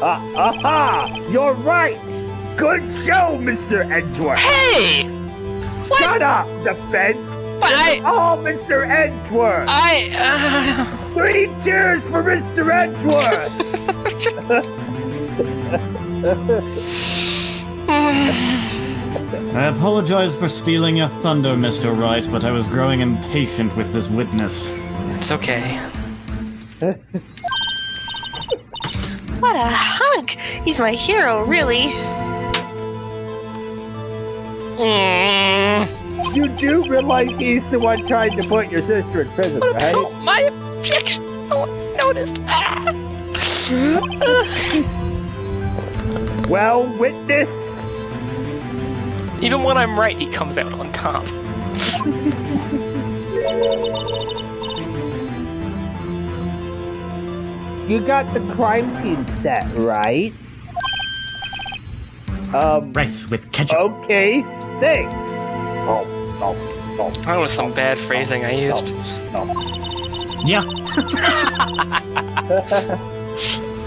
Aha! You're right! Good show, Mr. Edgeworth! Hey! What? Shut up, defense! But Oh, Mr. Edgeworth! 3 cheers for Mr. Edgeworth! I apologize for stealing your thunder, Mr. Wright, but I was growing impatient with this witness. It's okay. What a hunk! He's my hero, really. You do realize he's the one trying to put your sister in prison, right? My objection! No one noticed. Well, witness, Even when I'm right, he comes out on top. you got the crime scene set, right? Rice with ketchup. Okay, thanks. That was some bad phrasing I used. Yeah.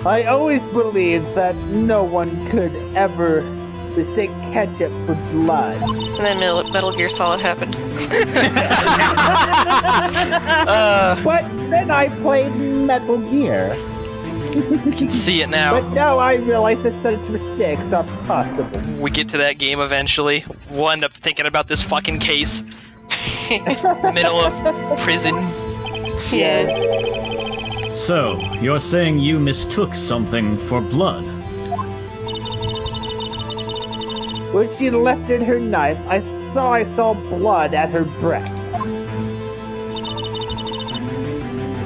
I always believed that no one could ever mistake ketchup for blood. And then Metal Gear Solid happened. But then I played Metal Gear. You can see it now. But now I realize that such mistakes are possible. We get to that game eventually. We'll end up thinking about this fucking case. Middle of prison. Yeah. So, you're saying you mistook something for blood? When she lifted her knife, I saw blood at her breast.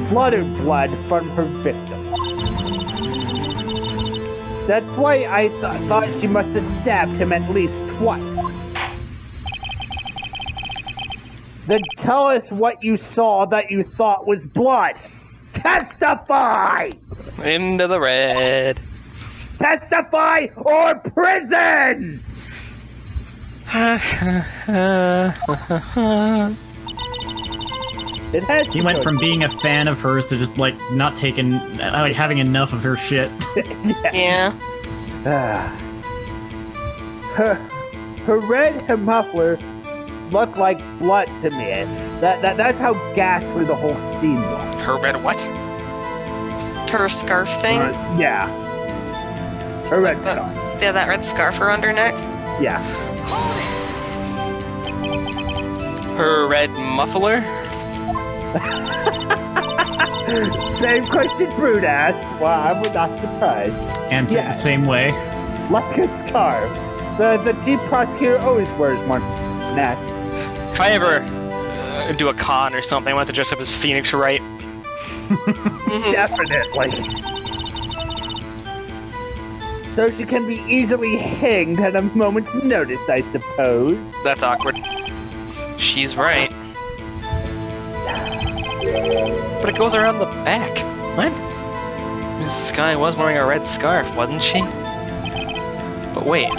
Splattered blood from her victim. That's why I thought she must have stabbed him at least twice. Then tell us what you saw that you thought was blood. Testify! Into the red. Testify or prison! It has He went from being a fan of hers to just, like, not taking, like, having enough of her shit. Yeah. Her red muffler looked like blood to me. That's how ghastly the whole scene was. Her red what? Her scarf thing. Yeah. Her red that, scarf. Yeah, that red scarf around her neck. Yeah. Her red muffler? Same question Brood asked. Well, I'm not surprised. And Yeah. the same way. Like a scarf. The chief prosecutor always wears one. Nah. If I ever do a con or something, I want to dress up as Phoenix Wright. Definitely. So she can be easily hanged at a moment's notice, I suppose. That's awkward. She's right. But it goes around the back. What? Miss Sky was wearing a red scarf, wasn't she? But wait,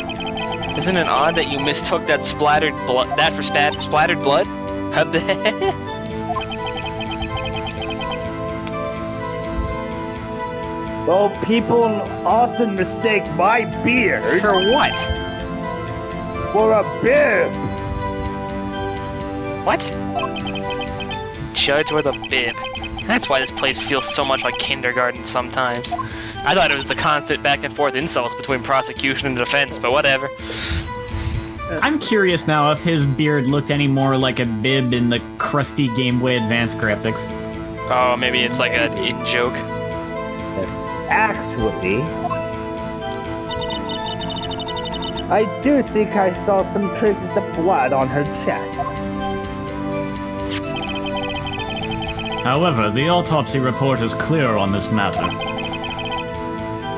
isn't it odd that you mistook that splattered blood for splattered blood? Well, people often mistake my beard For what? for a bib. What? Judge with a bib. That's why this place feels so much like kindergarten sometimes. I thought it was the constant back and forth insults between prosecution and defense, but whatever. I'm curious now if his beard looked any more like a bib in the crusty Game Boy Advance graphics. Oh, maybe it's like a in-joke. Actually, I do think I saw some traces of blood on her chest. However, the autopsy report is clear on this matter.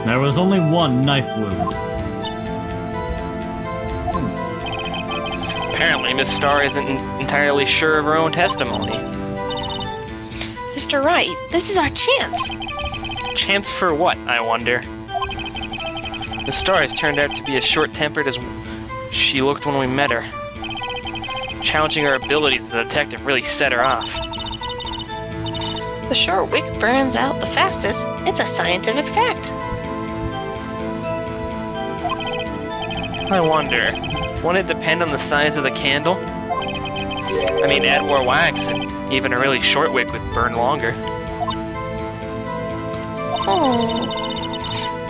There was only one knife wound. Apparently, Miss Starr isn't entirely sure of her own testimony. Mr. Wright, this is our chance. Chance for what, I wonder? Miss Starr has turned out to be as short-tempered as she looked when we met her. Challenging her abilities as a detective really set her off. The short wick burns out the fastest. It's a scientific fact. I wonder, won't it depend on the size of the candle? I mean, add more wax, and even a really short wick would burn longer.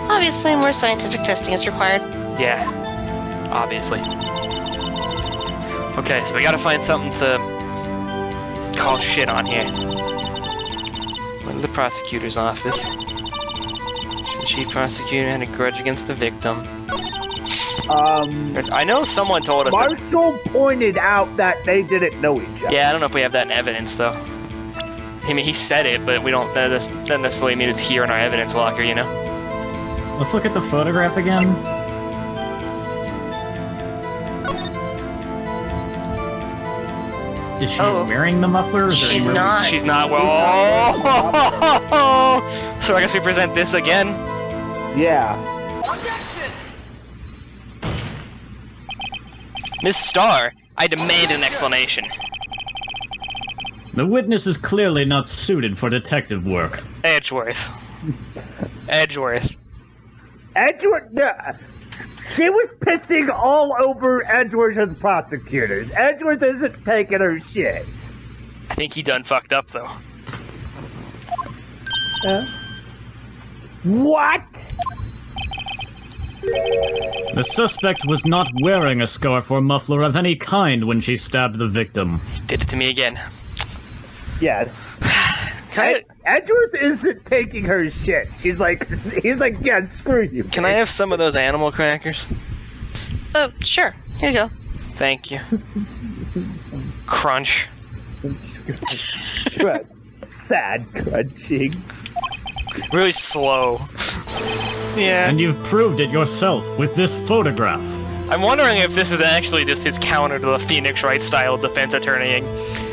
Obviously, more scientific testing is required. Yeah, obviously. Okay, so we gotta find something to call shit on here. Went to the prosecutor's office. The chief prosecutor had a grudge against the victim. I know someone told us that... Marshall pointed out that they didn't know each other. Yeah, I don't know if we have that in evidence, though. I mean, he said it, but we don't... That doesn't necessarily mean it's here in our evidence locker, you know? Let's look at the photograph again. Is she wearing the muffler? Or is there She's anywhere not. She's not... Well... So I guess we present this again? Yeah. Miss Starr, I demand an explanation. The witness is clearly not suited for detective work. Edgeworth. Edgeworth. Edgeworth, she was pissing all over Edgeworth and the prosecutors. Edgeworth isn't taking her shit. I think he done fucked up, though. What? The suspect was not wearing a scarf or muffler of any kind when she stabbed the victim. Did it to me again. Yes. Edgeworth isn't taking her shit. He's like, yeah, screw you. Can I have some of those animal crackers? Oh, sure. Here you go. Thank you. Crunch. Sad crunching. Really slow. Yeah. And you've proved it yourself with this photograph. I'm wondering if this is actually just his counter to the Phoenix Wright style defense attorneying.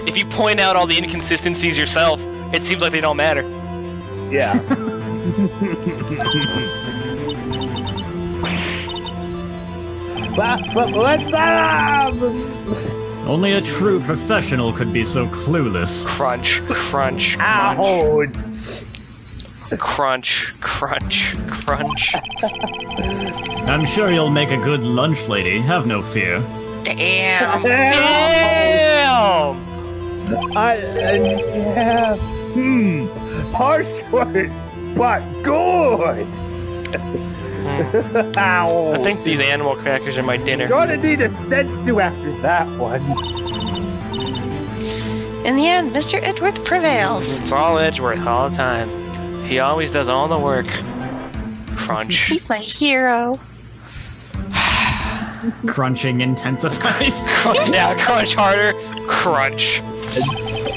If you point out all the inconsistencies yourself, it seems like they don't matter. Yeah. Only a true professional could be so clueless. Crunch, crunch, crunch. Ouch. Crunch, crunch, crunch. I'm sure you'll make a good lunch lady, have no fear. Damn. Damn! Yeah. Harsh words, but good. Ow. I think these animal crackers are my dinner. Gonna need a sensu after that one. In the end, Mr. Edgeworth prevails. It's all Edgeworth all the time. He always does all the work. Crunch. He's my hero. Crunching intensifies. Yeah, crunch harder. Crunch.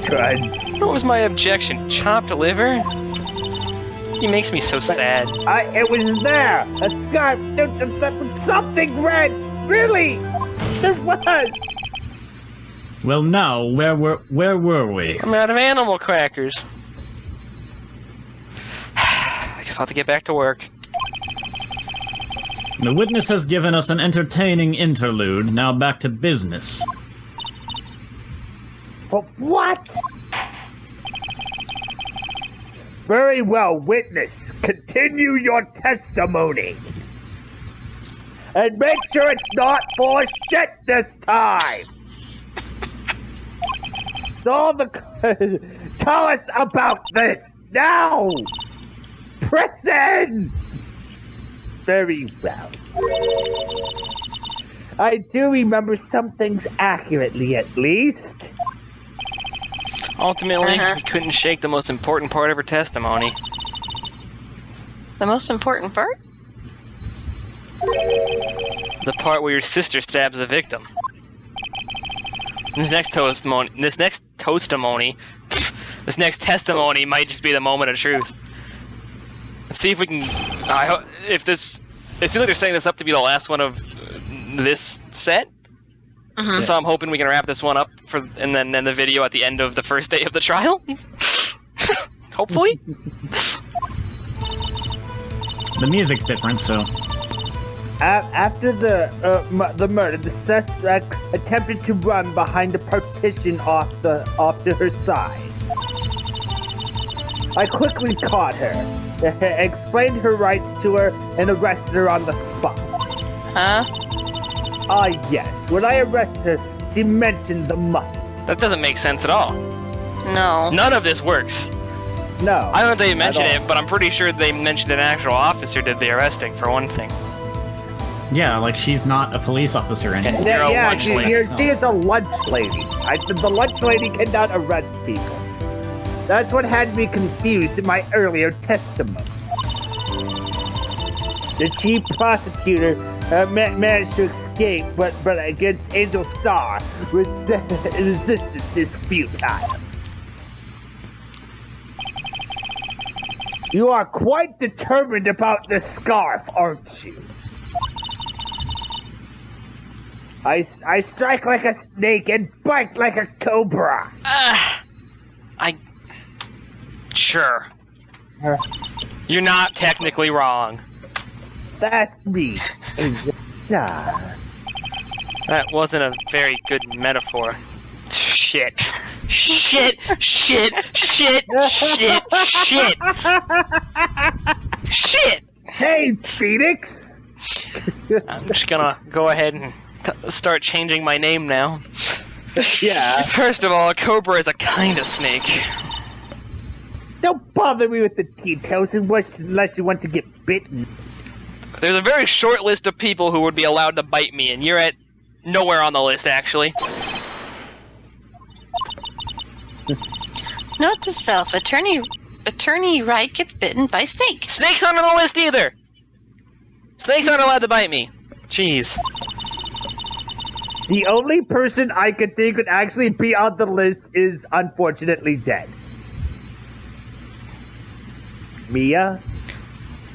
Good. What was my objection? Chopped liver? He makes me so sad. It was there. A scarf. Something red. Really? There was. Well, now, where were we? I'm out of animal crackers. I guess I'll have to get back to work. The witness has given us an entertaining interlude. Now back to business. But what? Very well, witness. Continue your testimony. And make sure it's not for shit this time. So tell us about this now. Prison. Very well. I do remember some things accurately, at least. Ultimately, we couldn't shake the most important part of her testimony. The most important part? The part where your sister stabs the victim. This next testimony might just be the moment of truth. Let's see if we can. If this. It seems like they're setting this up to be the last one of this set. Mm-hmm. So I'm hoping we can wrap this one up and then end the video at the end of the first day of the trial. Hopefully. The music's different, so. After the murder, the suspect attempted to run behind the partition off to her side. I quickly caught her, explained her rights to her, and arrested her on the spot. Huh? Yes. When I arrested her, she mentioned the money. That doesn't make sense at all. No. None of this works. No. I don't know if they mentioned it, but I'm pretty sure they mentioned an actual officer did the arresting, for one thing. Yeah, like she's not a police officer anymore. You're a lunch lady. She is a lunch lady. I said the lunch lady cannot arrest people. That's what had me confused in my earlier testimony. The chief prosecutor managed to escape, but against Angel Star, resistance is futile. You are quite determined about the scarf, aren't you? I strike like a snake and bite like a cobra. Sure. You're not technically wrong. That's me. That wasn't a very good metaphor. Shit. Shit. Shit. Shit. Shit. Shit. Shit. Hey, Phoenix. I'm just gonna go ahead and start changing my name now. Yeah. First of all, a cobra is a kind of snake. Don't bother me with the details unless you want to get bitten. There's a very short list of people who would be allowed to bite me, and you're at nowhere on the list, actually. Note to self: Attorney Wright gets bitten by snake. Snakes aren't on the list either! Snakes aren't allowed to bite me. Jeez. The only person I could think would actually be on the list is unfortunately dead. Mia?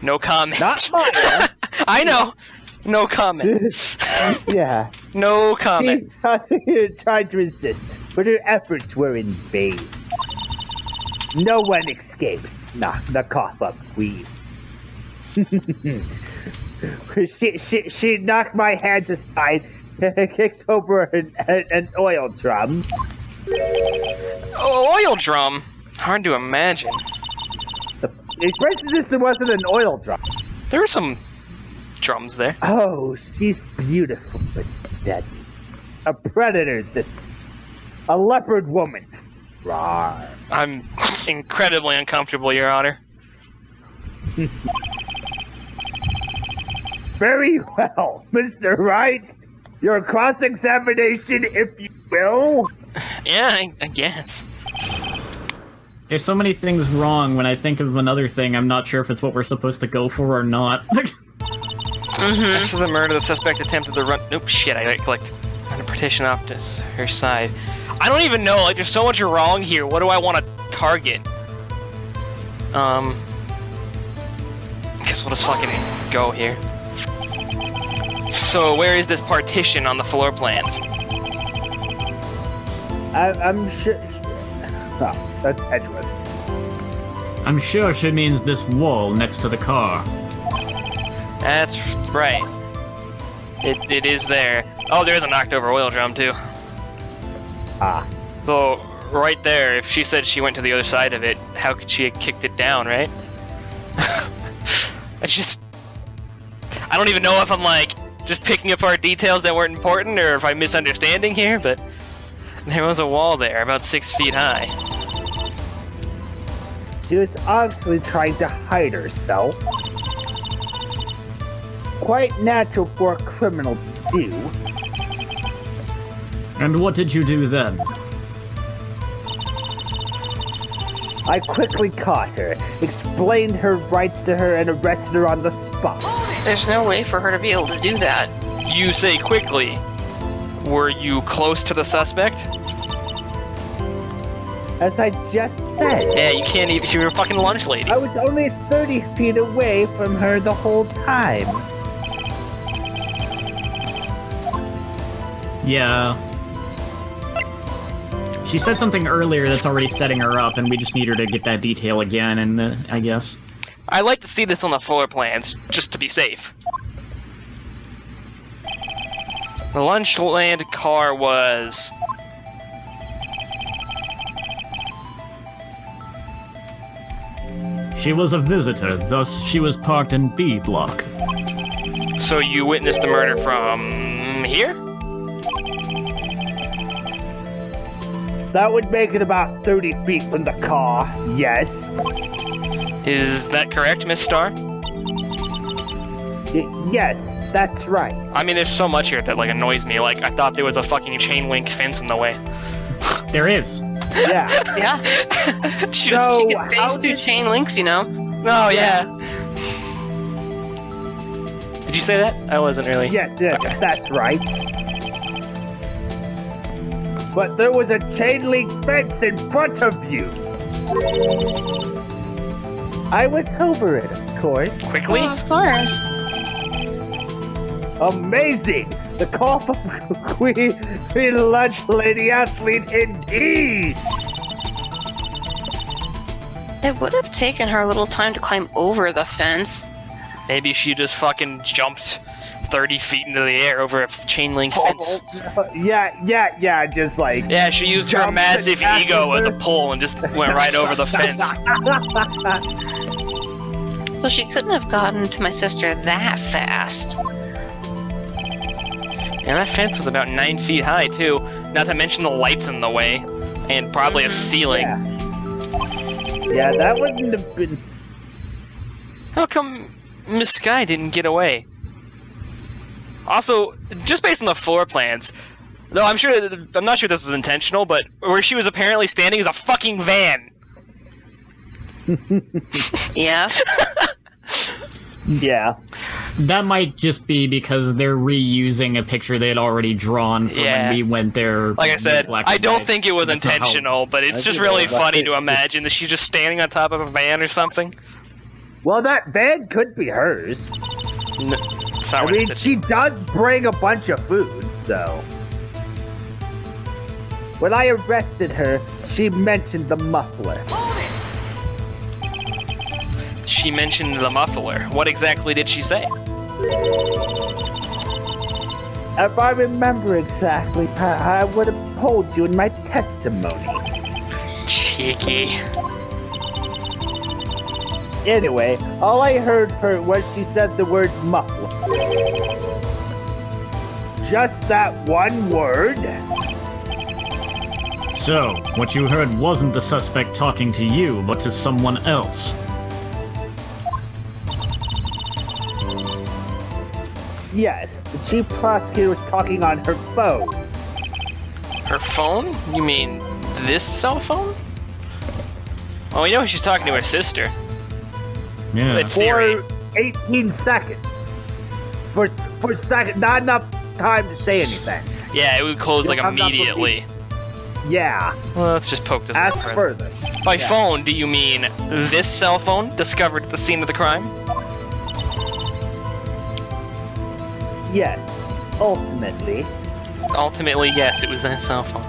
No comment. Not Maya. I know. No comment. Yeah. No comment. She tried to resist, but her efforts were in vain. No one escapes. Nah, the cough-up queen. She knocked my hands aside, kicked over an oil drum. Oh, oil drum? Hard to imagine. The first system wasn't an oil drum. There were some drums there. Oh, she's beautiful but deadly. A predator, this. A leopard woman. Rawr. I'm incredibly uncomfortable, Your Honor. Very well, Mr. Wright. Your cross-examination, if you will. Yeah, I guess. There's so many things wrong when I think of another thing. I'm not sure if it's what we're supposed to go for or not. After the murder, the suspect attempted to run. Nope, shit, I right-clicked on a partition off to her side. I don't even know, like, there's so much wrong here. What do I want to target? Guess we'll just fucking go here. So, where is this partition on the floor plans? I'm sure. Oh, that's Edgewood. I'm sure she means this wall next to the car. That's right. It is there. Oh, there's a knocked over oil drum, too. Ah. So, right there, if she said she went to the other side of it, how could she have kicked it down, right? I don't even know if I'm, like, just picking apart details that weren't important, or if I'm misunderstanding here, but there was a wall there, about 6 feet high. She was obviously trying to hide herself. Quite natural for a criminal to do. And what did you do then? I quickly caught her, explained her rights to her, and arrested her on the spot. There's no way for her to be able to do that. You say quickly. Were you close to the suspect? As I just said, Yeah, you can't even. She was a fucking lunch lady. I was only 30 feet away from her the whole time. Yeah. She said something earlier that's already setting her up, and we just need her to get that detail again, and I guess. I'd like to see this on the floor plans, just to be safe. The Lunchland car was... She was a visitor, thus she was parked in B block. So you witnessed the murder from... here? That would make it about 30 feet from the car, yes. Is that correct, Miss Starr? Yes, that's right. I mean, there's so much here that, like, annoys me. Like, I thought there was a fucking chain link fence in the way. There is. Yeah. Yeah. She So- She can phase through chain links, you know? Oh, yeah. Did you say that? I wasn't really... Yes, Okay. that's right. But there was a chain link fence in front of you. I was over it, of course. Quickly? Well, of course. Amazing! The call from Queen Lunch Lady Athlete indeed! It would have taken her a little time to climb over the fence. Maybe she just fucking jumped 30 feet into the air over a chain link fence. Yeah, just like... Yeah, she used her Jumped massive and ego as a afterwards- pull and just went right over the fence. So she couldn't have gotten to my sister that fast. And that fence was about 9 feet high, too. Not to mention the lights in the way. And probably a ceiling. Yeah, that wouldn't have been... How come Miss Sky didn't get away? Also, just based on the floor plans, though I'm not sure this was intentional, but where she was apparently standing is a fucking van. Yeah. Yeah. That might just be because they're reusing a picture they had already drawn from Yeah. when we went there. Like I said, black I and don't white. think it was That's not how- intentional, but it's I just think really it was. funny to imagine that she's just standing on top of a van or something. Well, that van could be hers. It's not I what mean, it said. she does bring a bunch of food, so. When I arrested her, she mentioned the muffler. She mentioned the muffler. What exactly did she say? If I remember exactly, I would have told you in my testimony. Cheeky. Anyway, all I heard her was she said the word muffler. Just that one word? So, what you heard wasn't the suspect talking to you, but to someone else. Yes, the chief prosecutor was talking on her phone. Her phone? You mean this cell phone? Well, we know she's talking to her sister. Yeah. It's theory. For 18 seconds. For seconds, not enough time to say anything. Yeah, it would close like I'm not immediately. Yeah, Well, let's just poke this. ask further. further. By Yeah. phone, do you mean this cell phone discovered at the scene of the crime? Yes, ultimately. Ultimately, yes, it was that cell phone.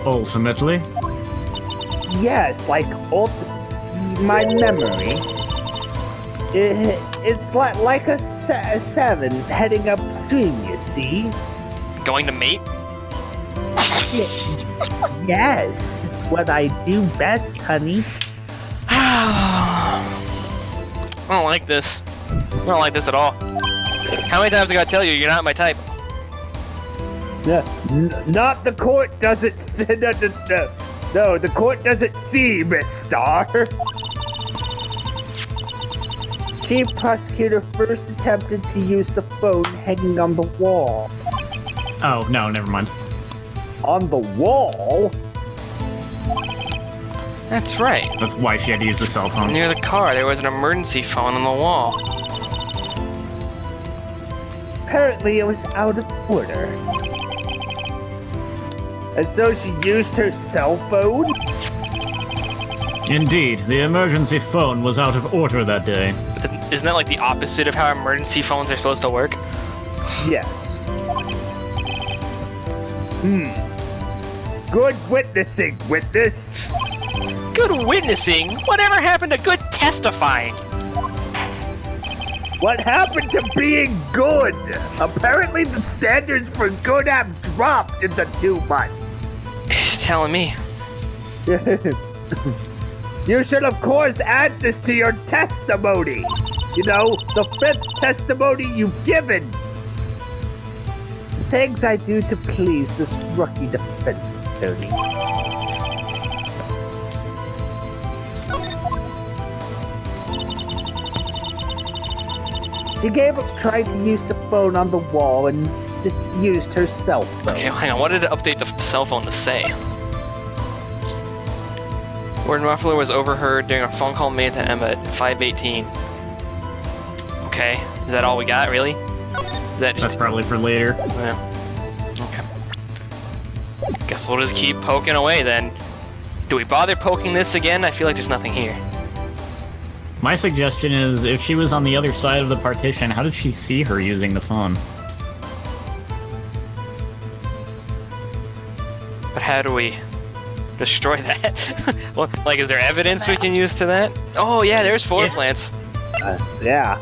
Ultimately, Yes, like my memory. It's like a 7 heading upstream, you see? Going to mate? Yes, what I do best, honey. I don't like this. I don't like this at all. How many times I gotta tell you you're not my type? Not the court doesn't. No, the court doesn't see, Miss Star. Chief prosecutor first attempted to use the phone hanging on the wall. oh no, never mind. On the wall? That's right. That's why she had to use the cell phone. Near the car, there was an emergency phone on the wall. Apparently it was out of order. And so she used her cell phone? Indeed, the emergency phone was out of order that day. Isn't that like the opposite of how emergency phones are supposed to work? Yes. Good witnessing, witness. Good witnessing? Whatever happened to good testifying? What happened to being good? Apparently the standards for good have dropped in the 2 months. Telling me. You should, of course, add this to your testimony. You know, the 5th testimony you've given. Things I do to please this rookie defense attorney. She gave up trying to use the phone on the wall and just used her cell phone. Okay, hang on. What did it update the cell phone to say? Word muffler was overheard during a phone call made to Emma at 5:18. Okay, is that all we got, really? Is that That's just... probably for later. Yeah. Okay. Guess we'll just keep poking away then. Do we bother poking this again? I feel like there's nothing here. My suggestion is, if she was on the other side of the partition, how did she see her using the phone? But how do we destroy that? Well, like, is there evidence we can use to that? Oh, yeah, there's floor plants. Yeah.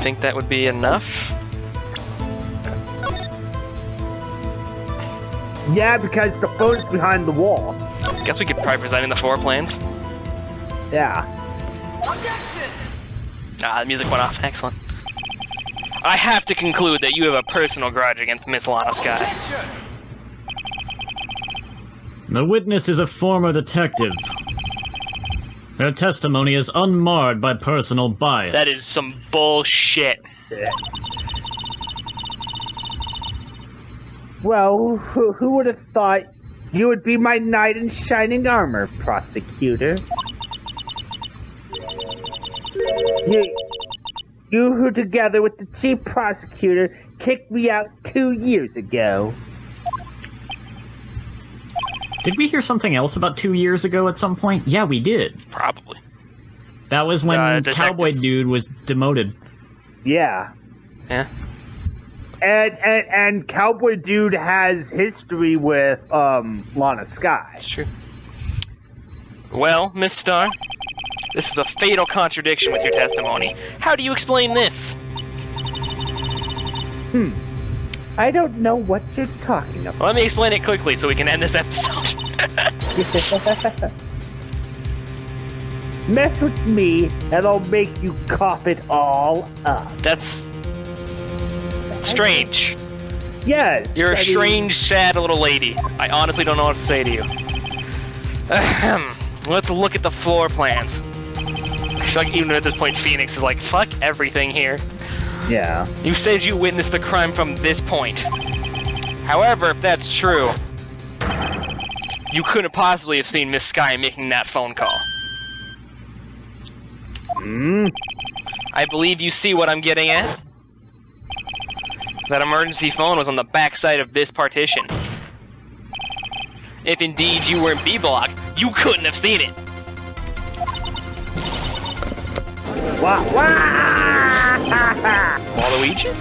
Think that would be enough? Yeah, because the phone's behind the wall. Guess we could probably present in the floor plans. Yeah. Ah, the music went off. Excellent. I have to conclude that you have a personal grudge against Miss Lana Sky. The witness is a former detective. Her testimony is unmarred by personal bias. That is some bullshit. Well, who would have thought you would be my knight in shining armor, prosecutor? You who, together with the chief prosecutor, kicked me out 2 years ago. Did we hear something else about 2 years ago at some point? Yeah, we did. Probably. That was when Detective. Cowboy Dude was demoted. Yeah. Yeah. And Cowboy Dude has history with Lana Sky. It's true. Well, Miss Star, this is a fatal contradiction with your testimony. How do you explain this? I don't know what you're talking about. Let me explain it quickly so we can end this episode. Mess with me, and I'll make you cough it all up. That's strange. Yes. You're a I mean, strange, sad little lady. I honestly don't know what to say to you. Ahem. Let's look at the floor plans. I feel like even at this point, Phoenix is like, fuck everything here. Yeah. You said you witnessed the crime from this point. However, if that's true, you couldn't possibly have seen Miss Sky making that phone call. I believe you see what I'm getting at. That emergency phone was on the backside of this partition. If indeed you were in B block, you couldn't have seen it. Waluigi?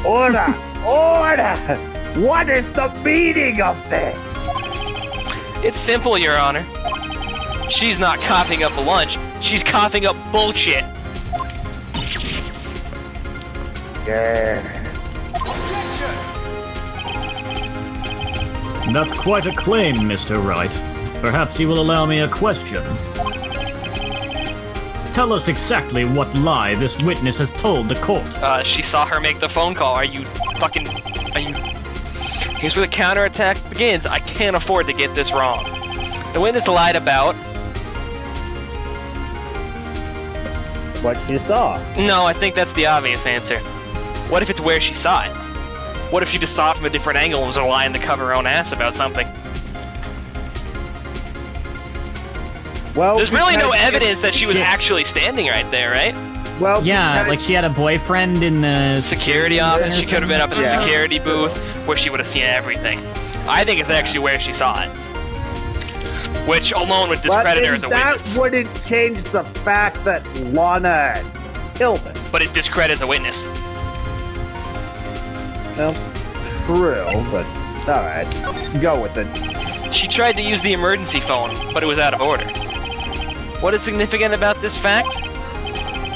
Order! Order! What is the meaning of this? It's simple, Your Honor. She's not coughing up lunch, she's coughing up bullshit. That's quite a claim, Mr. Wright. Perhaps you will allow me a question. Tell us exactly what lie this witness has told the court. She saw her make the phone call. Are you... Here's where the counterattack begins. I can't afford to get this wrong. The witness lied about... What you saw. No, I think that's the obvious answer. What if it's where she saw it? What if she just saw it from a different angle and was lying to cover her own ass about something? Well, There's really no because evidence that she was actually standing right there, right? Well, Yeah, because- like she had a boyfriend in the Security office. She could have been up in the Yeah. security booth where she would have seen everything. I think it's actually where she saw it. Which alone would discredit her as a witness. That wouldn't change the fact that Lana killed him. But it discredits a witness. Well, true, but alright. Go with it. She tried to use the emergency phone, but it was out of order. What is significant about this fact?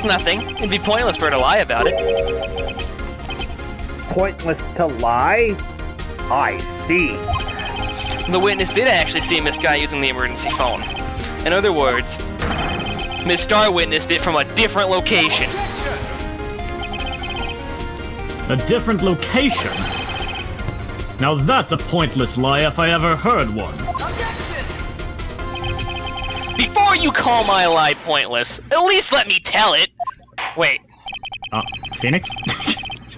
Nothing. It'd be pointless for her to lie about it. Pointless to lie? I see. The witness did actually see Miss Sky using the emergency phone. In other words, Miss Star witnessed it from a different location. A different location? Now that's a pointless lie if I ever heard one. Before you call my lie pointless, at least let me tell it. Wait. Phoenix?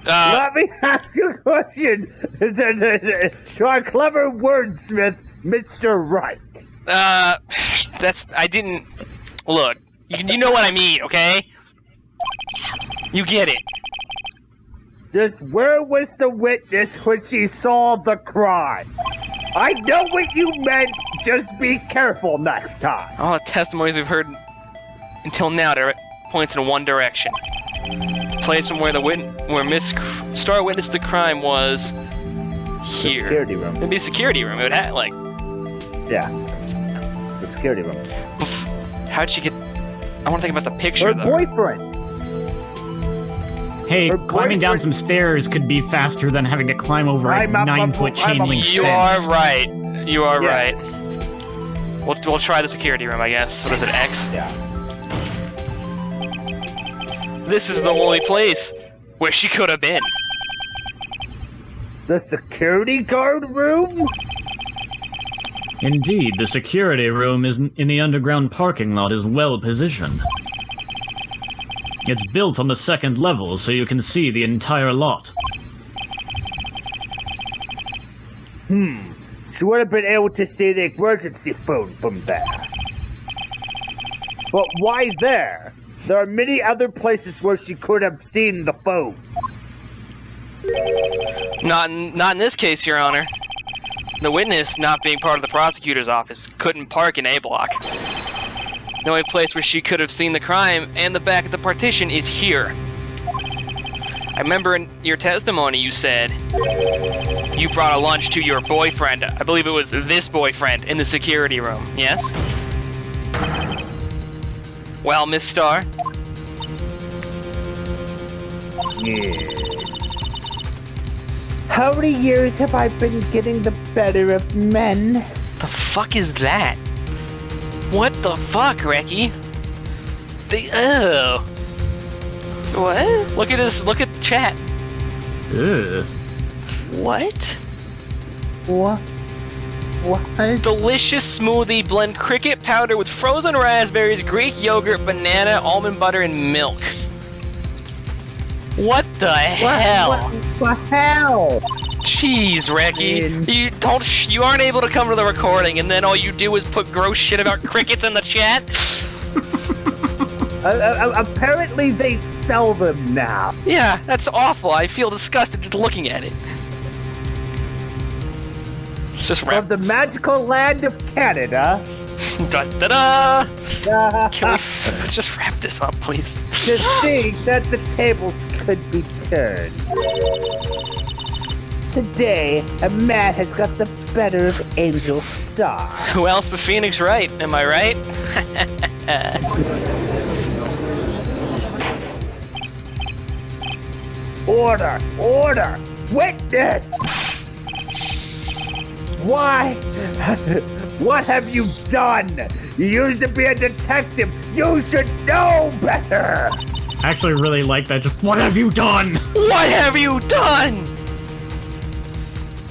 Let me ask you a question to our clever wordsmith, Mr. Wright. I didn't... Look, you know what I mean, okay? You get it. Just where was the witness when she saw the crime? I know what you meant, just be careful next time. All the testimonies we've heard until now points in one direction. The place from where Miss Star witnessed the crime was here. Security room. It'd be a security room. It would have, like... Yeah. The security room. How'd she get... I want to think about the picture, Her though. boyfriend. Hey, Her climbing down boyfriend- some stairs could be faster than having to climb over a Climb up, 9-foot chain up. link You fence. are right. You are Yeah. right. We'll try the security room, I guess. What is it, X? Yeah. This is the only place where she could have been. The security guard room? Indeed, the security room in the underground parking lot is well positioned. It's built on the second level, so you can see the entire lot. She would have been able to see the emergency phone from there. But why there? There are many other places where she could have seen the phone. Not in this case, Your Honor. The witness, not being part of the prosecutor's office, couldn't park in A block. The only place where she could have seen the crime and the back of the partition is here. I remember in your testimony you said you brought a lunch to your boyfriend. I believe it was this boyfriend in the security room, yes? Well, Miss Starr? Yeah. How many years have I been getting the better of men? The fuck is that? What the fuck, Reki? Oh. What? Look at the chat. Ugh. What? What? Delicious smoothie, blend cricket powder with frozen raspberries, Greek yogurt, banana, almond butter, and milk. What the hell? What the hell? Jeez, Reki. You aren't able to come to the recording, and then all you do is put gross shit about crickets in the chat? Apparently they sell them now. Yeah, that's awful. I feel disgusted just looking at it. Let's just wrap From the magical land of Canada. Da-da-da! Can we let's just wrap this up, please? To think that the tables could be turned. Today, a man has got the better of Angel Star. Who else but Phoenix Wright? Am I right? Order! Order! Witness! Why? What have you done? You used to be a detective. You should know better. I actually really like that. Just, what have you done? What have you done?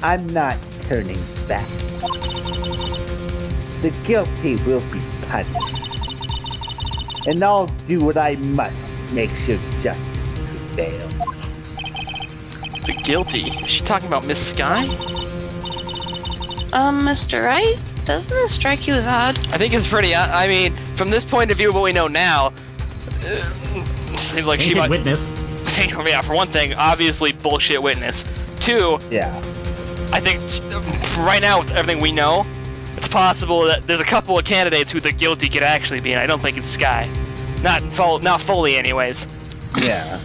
I'm not turning back. The guilty will be punished. And I'll do what I must to make sure justice prevails. The guilty? Is she talking about Miss Sky? Mr. Wright? Doesn't this strike you as odd? I think it's pretty. I mean, from this point of view, what we know now, seems like she Tainted might. witness. Yeah, for one thing, obviously bullshit witness. Two, Yeah. I think right now with everything we know, it's possible that there's a couple of candidates who the guilty could actually be, and I don't think it's Sky. Not fully, anyways. Yeah.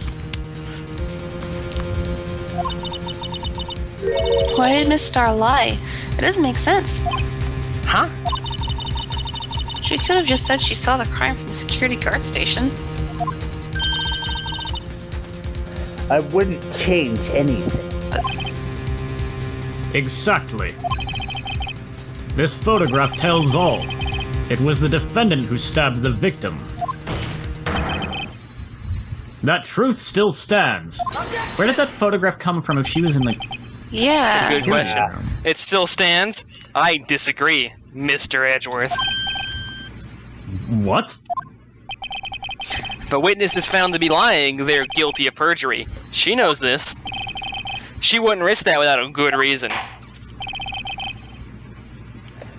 Why did Miss Starr lie? It doesn't make sense. Huh? She could have just said she saw the crime from the security guard station. I wouldn't change anything. Exactly. This photograph tells all. It was the defendant who stabbed the victim. That truth still stands. Where did that photograph come from if she was in the... Yeah. Good question. Yeah. It still stands. I disagree, Mr. Edgeworth. What? If a witness is found to be lying, they're guilty of perjury. She knows this. She wouldn't risk that without a good reason.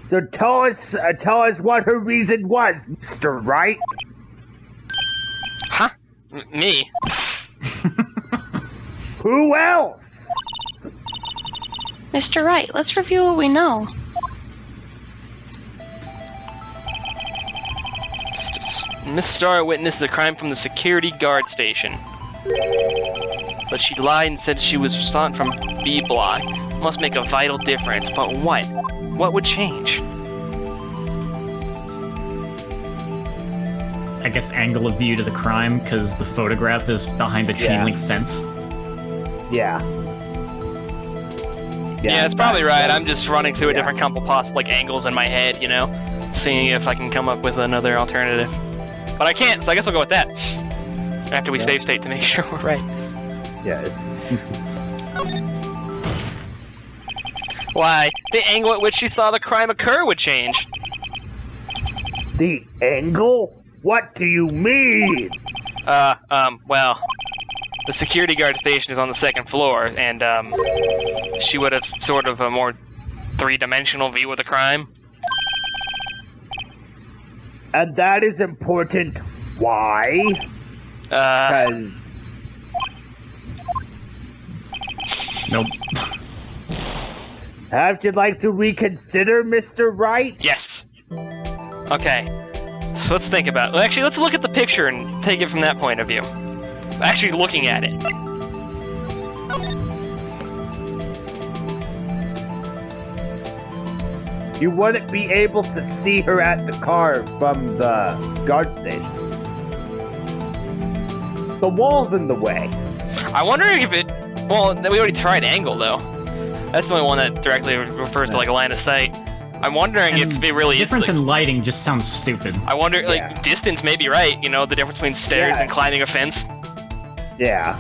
So tell us what her reason was, Mr. Wright. Huh? Me? Who else? Mr. Wright, let's review what we know. Miss Starr witnessed the crime from the security guard station. But she lied and said she was saw it from B block. Must make a vital difference, but what? What would change? I guess angle of view to the crime, because the photograph is behind the chain link fence. Yeah. Yeah, that's probably right. I'm just running through a different couple possible angles in my head, you know? Seeing if I can come up with another alternative. But I can't, so I guess I'll go with that. After we save state to make sure we're right. Yeah. Why? The angle at which she saw the crime occur would change. The angle? What do you mean? Well, the security guard station is on the second floor, and, she would have sort of a more three-dimensional view of the crime. And that is important. Why? 'Cause Nope. How'd you like to reconsider, Mr. Wright? Yes. Okay. So let's think about it. Well, actually, let's look at the picture and take it from that point of view. Actually looking at it. You wouldn't be able to see her at the car from the guard station. The wall's in the way. I wonder if it... Well, we already tried angle, though. That's the only one that directly refers to, like, a line of sight. I'm wondering if it really is... difference like, in lighting just sounds stupid. I wonder, like, Yeah. distance may be right, you know, the difference between stairs Yeah. and climbing a fence. Yeah.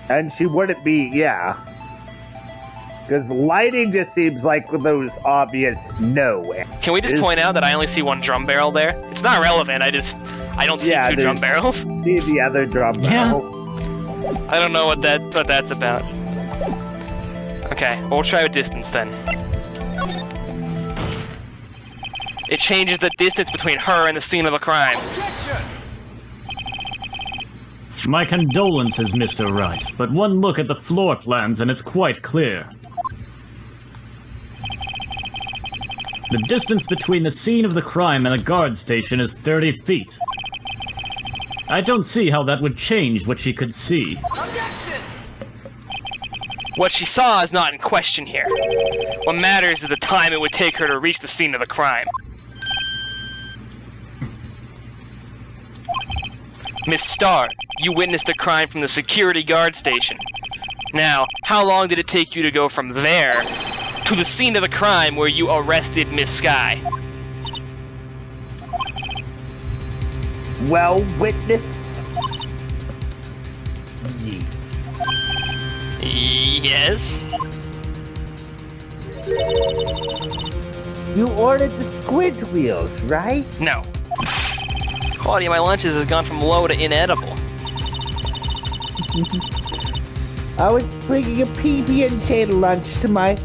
And she wouldn't be, yeah. Because lighting just seems like those obvious no. Can we just point out that I only see one drum barrel there? It's not relevant, I don't see Yeah, two drum there's- barrels. See the other drum Yeah. barrel. I don't know what that's about. Okay, we'll try with distance then. It changes the distance between her and the scene of the crime. My condolences, Mr. Wright, but one look at the floor plans and it's quite clear. The distance between the scene of the crime and the guard station is 30 feet. I don't see how that would change what she could see. What she saw is not in question here. What matters is the time it would take her to reach the scene of the crime. Miss Starr, you witnessed a crime from the security guard station. Now, how long did it take you to go from there to the scene of the crime where you arrested Miss Sky? Well, witness. Yes? You ordered the squid wheels, right? No. Quality of my lunches has gone from low to inedible. I was bringing a PB&J lunch to my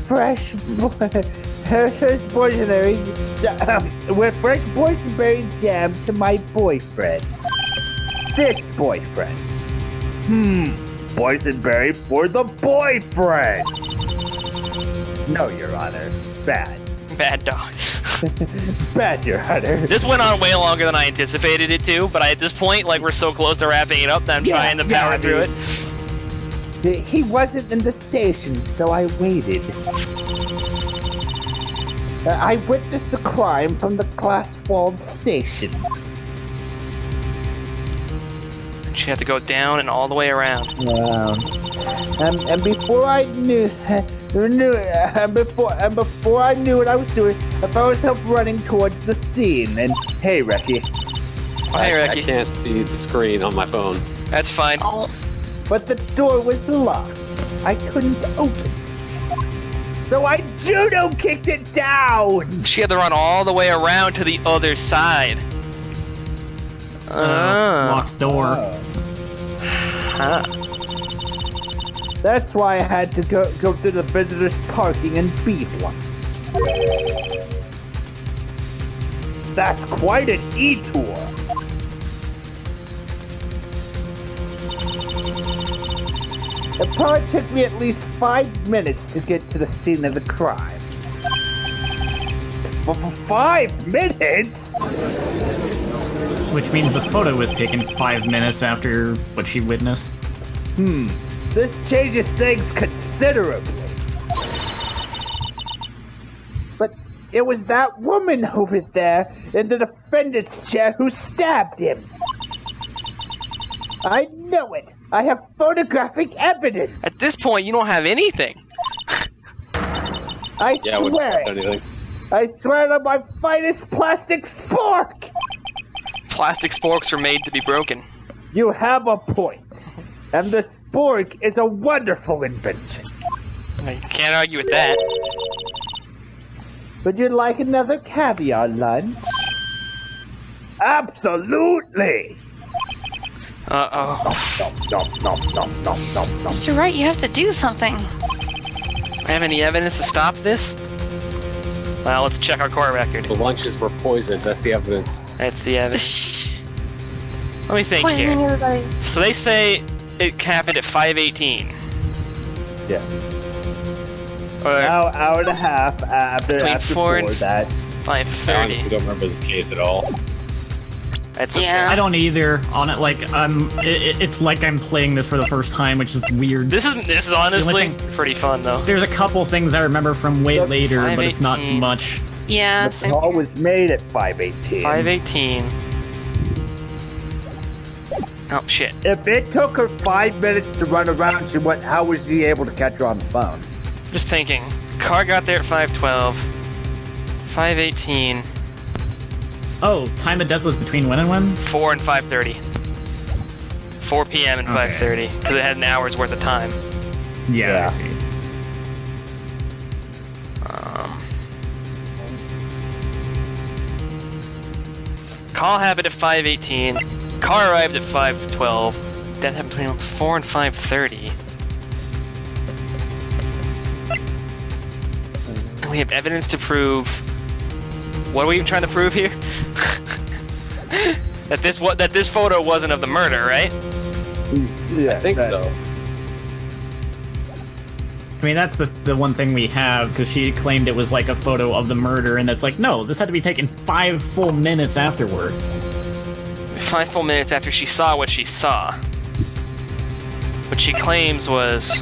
fresh boysenberry with fresh boysenberry jam to my boyfriend. This boyfriend. Boysenberry for the boyfriend. No, Your Honor. Bad. Bad dog. Bad, Your Honor. This went on way longer than I anticipated it to, but at this point, like, we're so close to wrapping it up that I'm trying to power through it. He wasn't in the station, so I waited. I witnessed the crime from the Glasswalled station. She had to go down and all the way around. And before I knew before I knew what I was doing, I found myself running towards the scene. And hey, Reki. Hey, I Reki. can't see the screen on my phone. That's fine. Oh, But the door was locked. I couldn't open. So I judo kicked it down. She had to run all the way around to the other side. Locked door. Huh. That's why I had to go through the visitors' parking and beat one. That's quite an e-tour. It probably took me at least 5 minutes to get to the scene of the crime. But for 5 minutes? Which means the photo was taken 5 minutes after what she witnessed. This changes things considerably. But it was that woman over there in the defendant's chair who stabbed him. I know it. I have photographic evidence. At this point, you don't have anything. I Yeah, I wouldn't swear. trust anything. I swear on my finest plastic spork. Plastic sporks are made to be broken. You have a point. And the spork is a wonderful invention. I can't argue with that. Would you like another caviar lunch? Absolutely! Uh-oh. Mr. Wright, you have to do something. I have any evidence to stop this? Well, let's check our core record. The lunches were poisoned. That's the evidence. That's the evidence. Let me think Poisoning here. everybody. So they say it happened at 5:18. Yeah. Or Hour and a half Between after 4 and that. I 5:30. honestly don't remember this case at all. That's okay. Yeah. I don't either. On it, like it's like I'm playing this for the first time, which is weird. This is honestly thing- pretty fun though. There's a couple things I remember from way Look, later, but it's not 5:18. much. Yeah, The same. call was made at 5:18. 5:18. Oh shit. If it took her 5 minutes to run around, how was he able to catch her on the phone? Just thinking. Car got there at 5:12. 5:18. Oh, time of death was between when and when? 4 and 5:30. 4 p.m. and Okay. 5:30 because it had an hour's worth of time. Yeah, Yeah. I see. Call happened at 5:18. Car arrived at 5:12. Death happened between 4 and 5:30. And we have evidence to prove. What are we even trying to prove here? that this photo wasn't of the murder, right? Yeah, I think so. I mean, that's the one thing we have, because she claimed it was like a photo of the murder, and it's like, no, this had to be taken 5 full minutes afterward. 5 full minutes after she saw what she saw. What she claims was...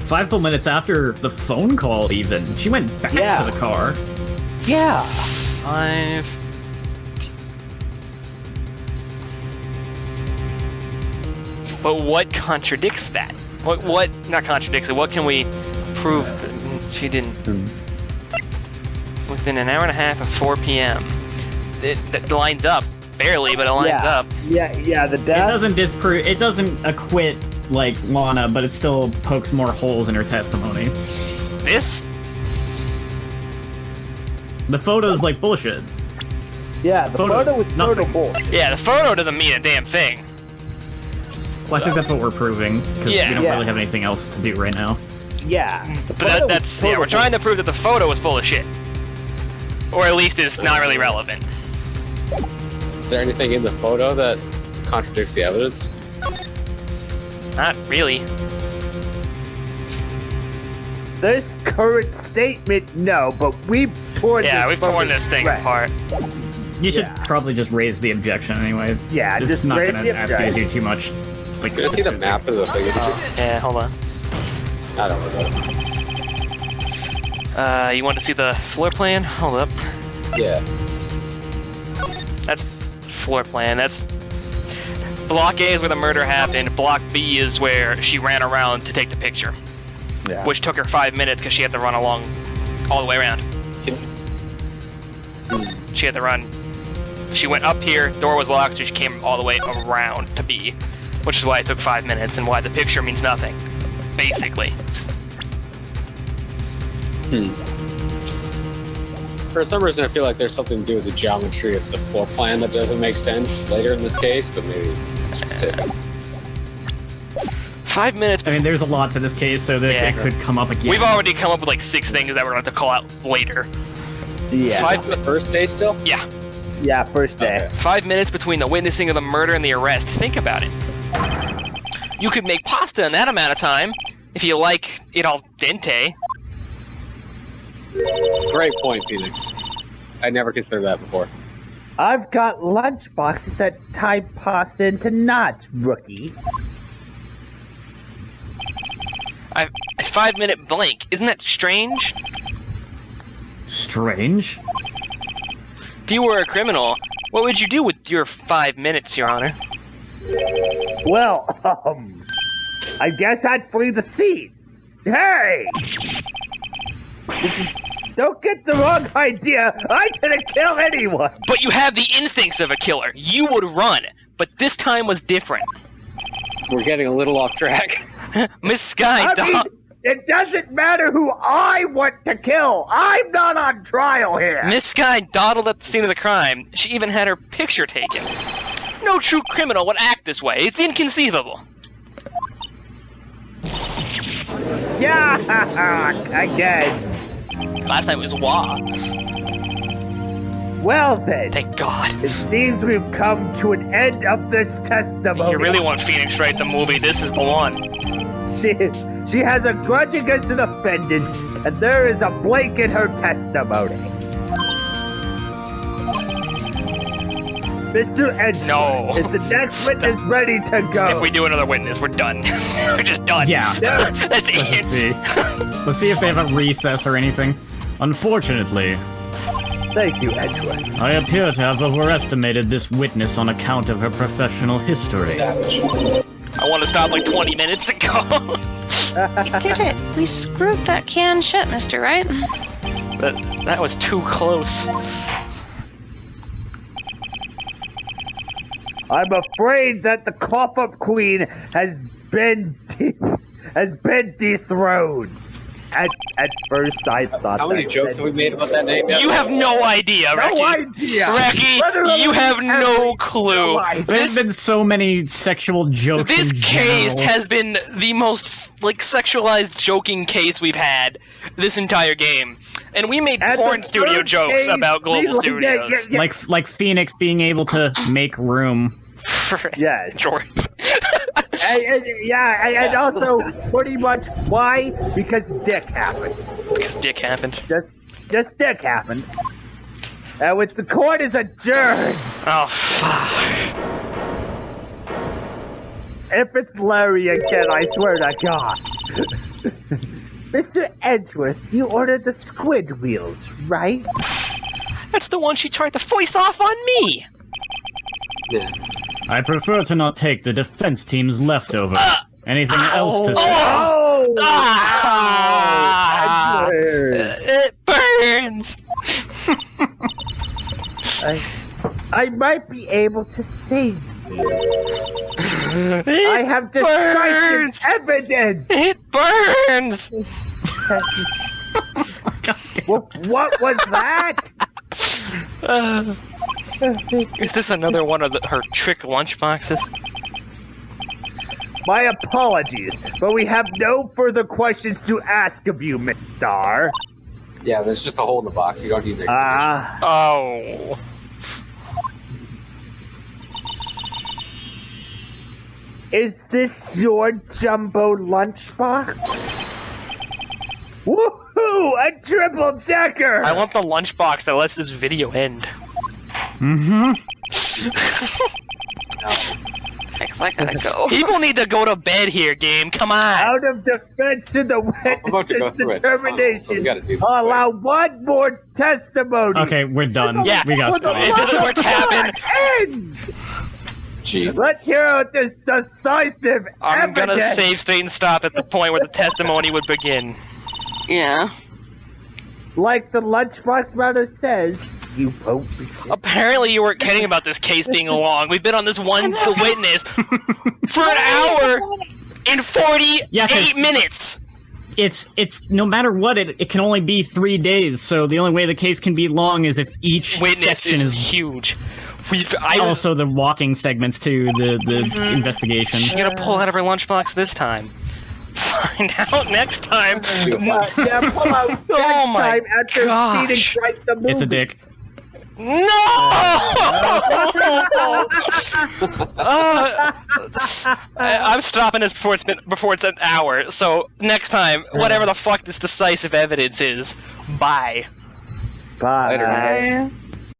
Five full minutes after the phone call, even. She went back Yeah. to the car. Yeah. 5... But what contradicts that? What not contradicts it, what can we prove that she didn't... Within an hour and a half of 4 p.m. That lines up. Barely, but it lines up. Yeah, the It death. doesn't disprove. It doesn't acquit like Lana, but it still pokes more holes in her testimony. This? The photo's like bullshit. Yeah, the Photo- photo was total nothing. bullshit. Yeah, the photo doesn't mean a damn thing. Well, I think that's what we're proving, because Yeah. we don't Yeah. really have anything else to do right now. Yeah. The But photo was that's... Yeah, total we're trying to prove that the photo was full of shit. Or at least is not really relevant. Is there anything in the photo that contradicts the evidence? Not really. This current statement, no, but we've torn Yeah, this we've torn photo this thing right. apart. You should Yeah. probably just raise the objection anyway. Yeah, It's just not raise gonna the ask you to do objection. too much. Like, Can I see the specific. map of the thing? Yeah, hold on. I don't know. You want to see the floor plan? Hold up. Yeah. That's floor plan. That's... Block A is where the murder happened. Block B is where she ran around to take the picture. Yeah. Which took her 5 minutes because she had to run along all the way around. She had to run. She went up here, door was locked, so she came all the way around to B. Which is why it took 5 minutes and why the picture means nothing. Basically. For some reason, I feel like there's something to do with the geometry of the floor plan that doesn't make sense later in this case, but maybe that's just it. 5 minutes. I mean, there's a lot to this case, so that Yeah. it could come up again. We've already come up with like 6 things that we're going to have to call out later. Yeah. This is the first day still? Yeah. Yeah, first day. Okay. 5 minutes between the witnessing of the murder and the arrest. Think about it. You could make pasta in that amount of time if you like it al dente. Great point, Phoenix. I never considered that before. I've got lunch boxes that tie pasta into knots, rookie. A 5-minute blank. Isn't that strange? Strange. If you were a criminal, what would you do with your 5 minutes, Your Honor? Well, I guess I'd flee the scene. Hey! Don't get the wrong idea. I couldn't kill anyone. But you have the instincts of a killer. You would run, but this time was different. We're getting a little off track. Miss Sky, I mean, it doesn't matter who I want to kill. I'm not on trial here. Miss Sky dawdled at the scene of the crime. She even had her picture taken. No true criminal would act this way. It's inconceivable. Yeah, again. Last time it was Wah. Well then, Thank God. it seems we've come to an end of this testimony. You really want Phoenix Wright the movie? This is the one. She has a grudge against an offended, and there is a blank in her testimony. Mr. Edgeworth, No. is the next witness ready to go? If we do another witness, we're done. We're just done. Yeah. That's Let's it. see. Let's see if they have a recess or anything. Unfortunately, Thank you, Edgeworth. I appear to have overestimated this witness on account of her professional history. Savage. I want to stop like 20 minutes ago. Get it? We screwed that can shut, Mr. Wright. But that was too close. I'm afraid that the cough-up queen has been dethroned. At first, I thought. How many jokes have we made about that name? You have no idea, No Reki. idea. Reki, Literally you have no clue. No idea. There's been so many sexual jokes. This in case general. has been the most like sexualized joking case we've had this entire game, and we made At porn the studio third jokes case, about Global we- Studios. yeah. like Phoenix being able to make room. Yes. Jordan. And also pretty much why? Because dick happened. Because dick happened. Just dick happened. With the court is adjourned. Oh fuck. If it's Larry again, I swear to God. Mr. Edgeworth, you ordered the squid wheels, right? That's the one she tried to foist off on me. Yeah. I prefer to not take the defense team's leftovers. Anything else to say? Oh! Ah! Edgeworth. It burns. I might be able to save you. I have burns. decisive evidence. It burns. What was that? Is this another one of her trick lunchboxes? My apologies, but we have no further questions to ask of you, Miss Star. Yeah, there's just a hole in the box. You don't need an explanation. Oh. Is this your jumbo lunchbox? Woohoo! A triple decker! I want the lunchbox that lets this video end. Mm-hmm. Because I gotta go. People need to go to bed here, game. Come on. Out of defense to the I'm about to go witness through it. determination, So we gotta do I'll allow one more testimony. Okay, we're done. Yeah. We got For the stuff. Is this love what's of God, happened? end! Jesus. Let's hear out this decisive I'm gonna evidence. save state and stop at the point where the testimony would begin. Yeah. Like the lunchbox router says, you won't be. Apparently you weren't kidding about this case being long. We've been on this one witness for an hour and 48 Yeah, 'cause- minutes. It's no matter what, it can only be 3 days. So the only way the case can be long is if each Witness section is is huge. I was also the walking segments too. The investigation. she's gonna pull out of her lunchbox this time. Find out next time. Yeah, pull out next Oh my time after gosh. Phoenix writes the movie. It's a dick. No! I'm stopping this before it's an hour. So next time, whatever the fuck this decisive evidence is, bye. Bye. Later. Bye.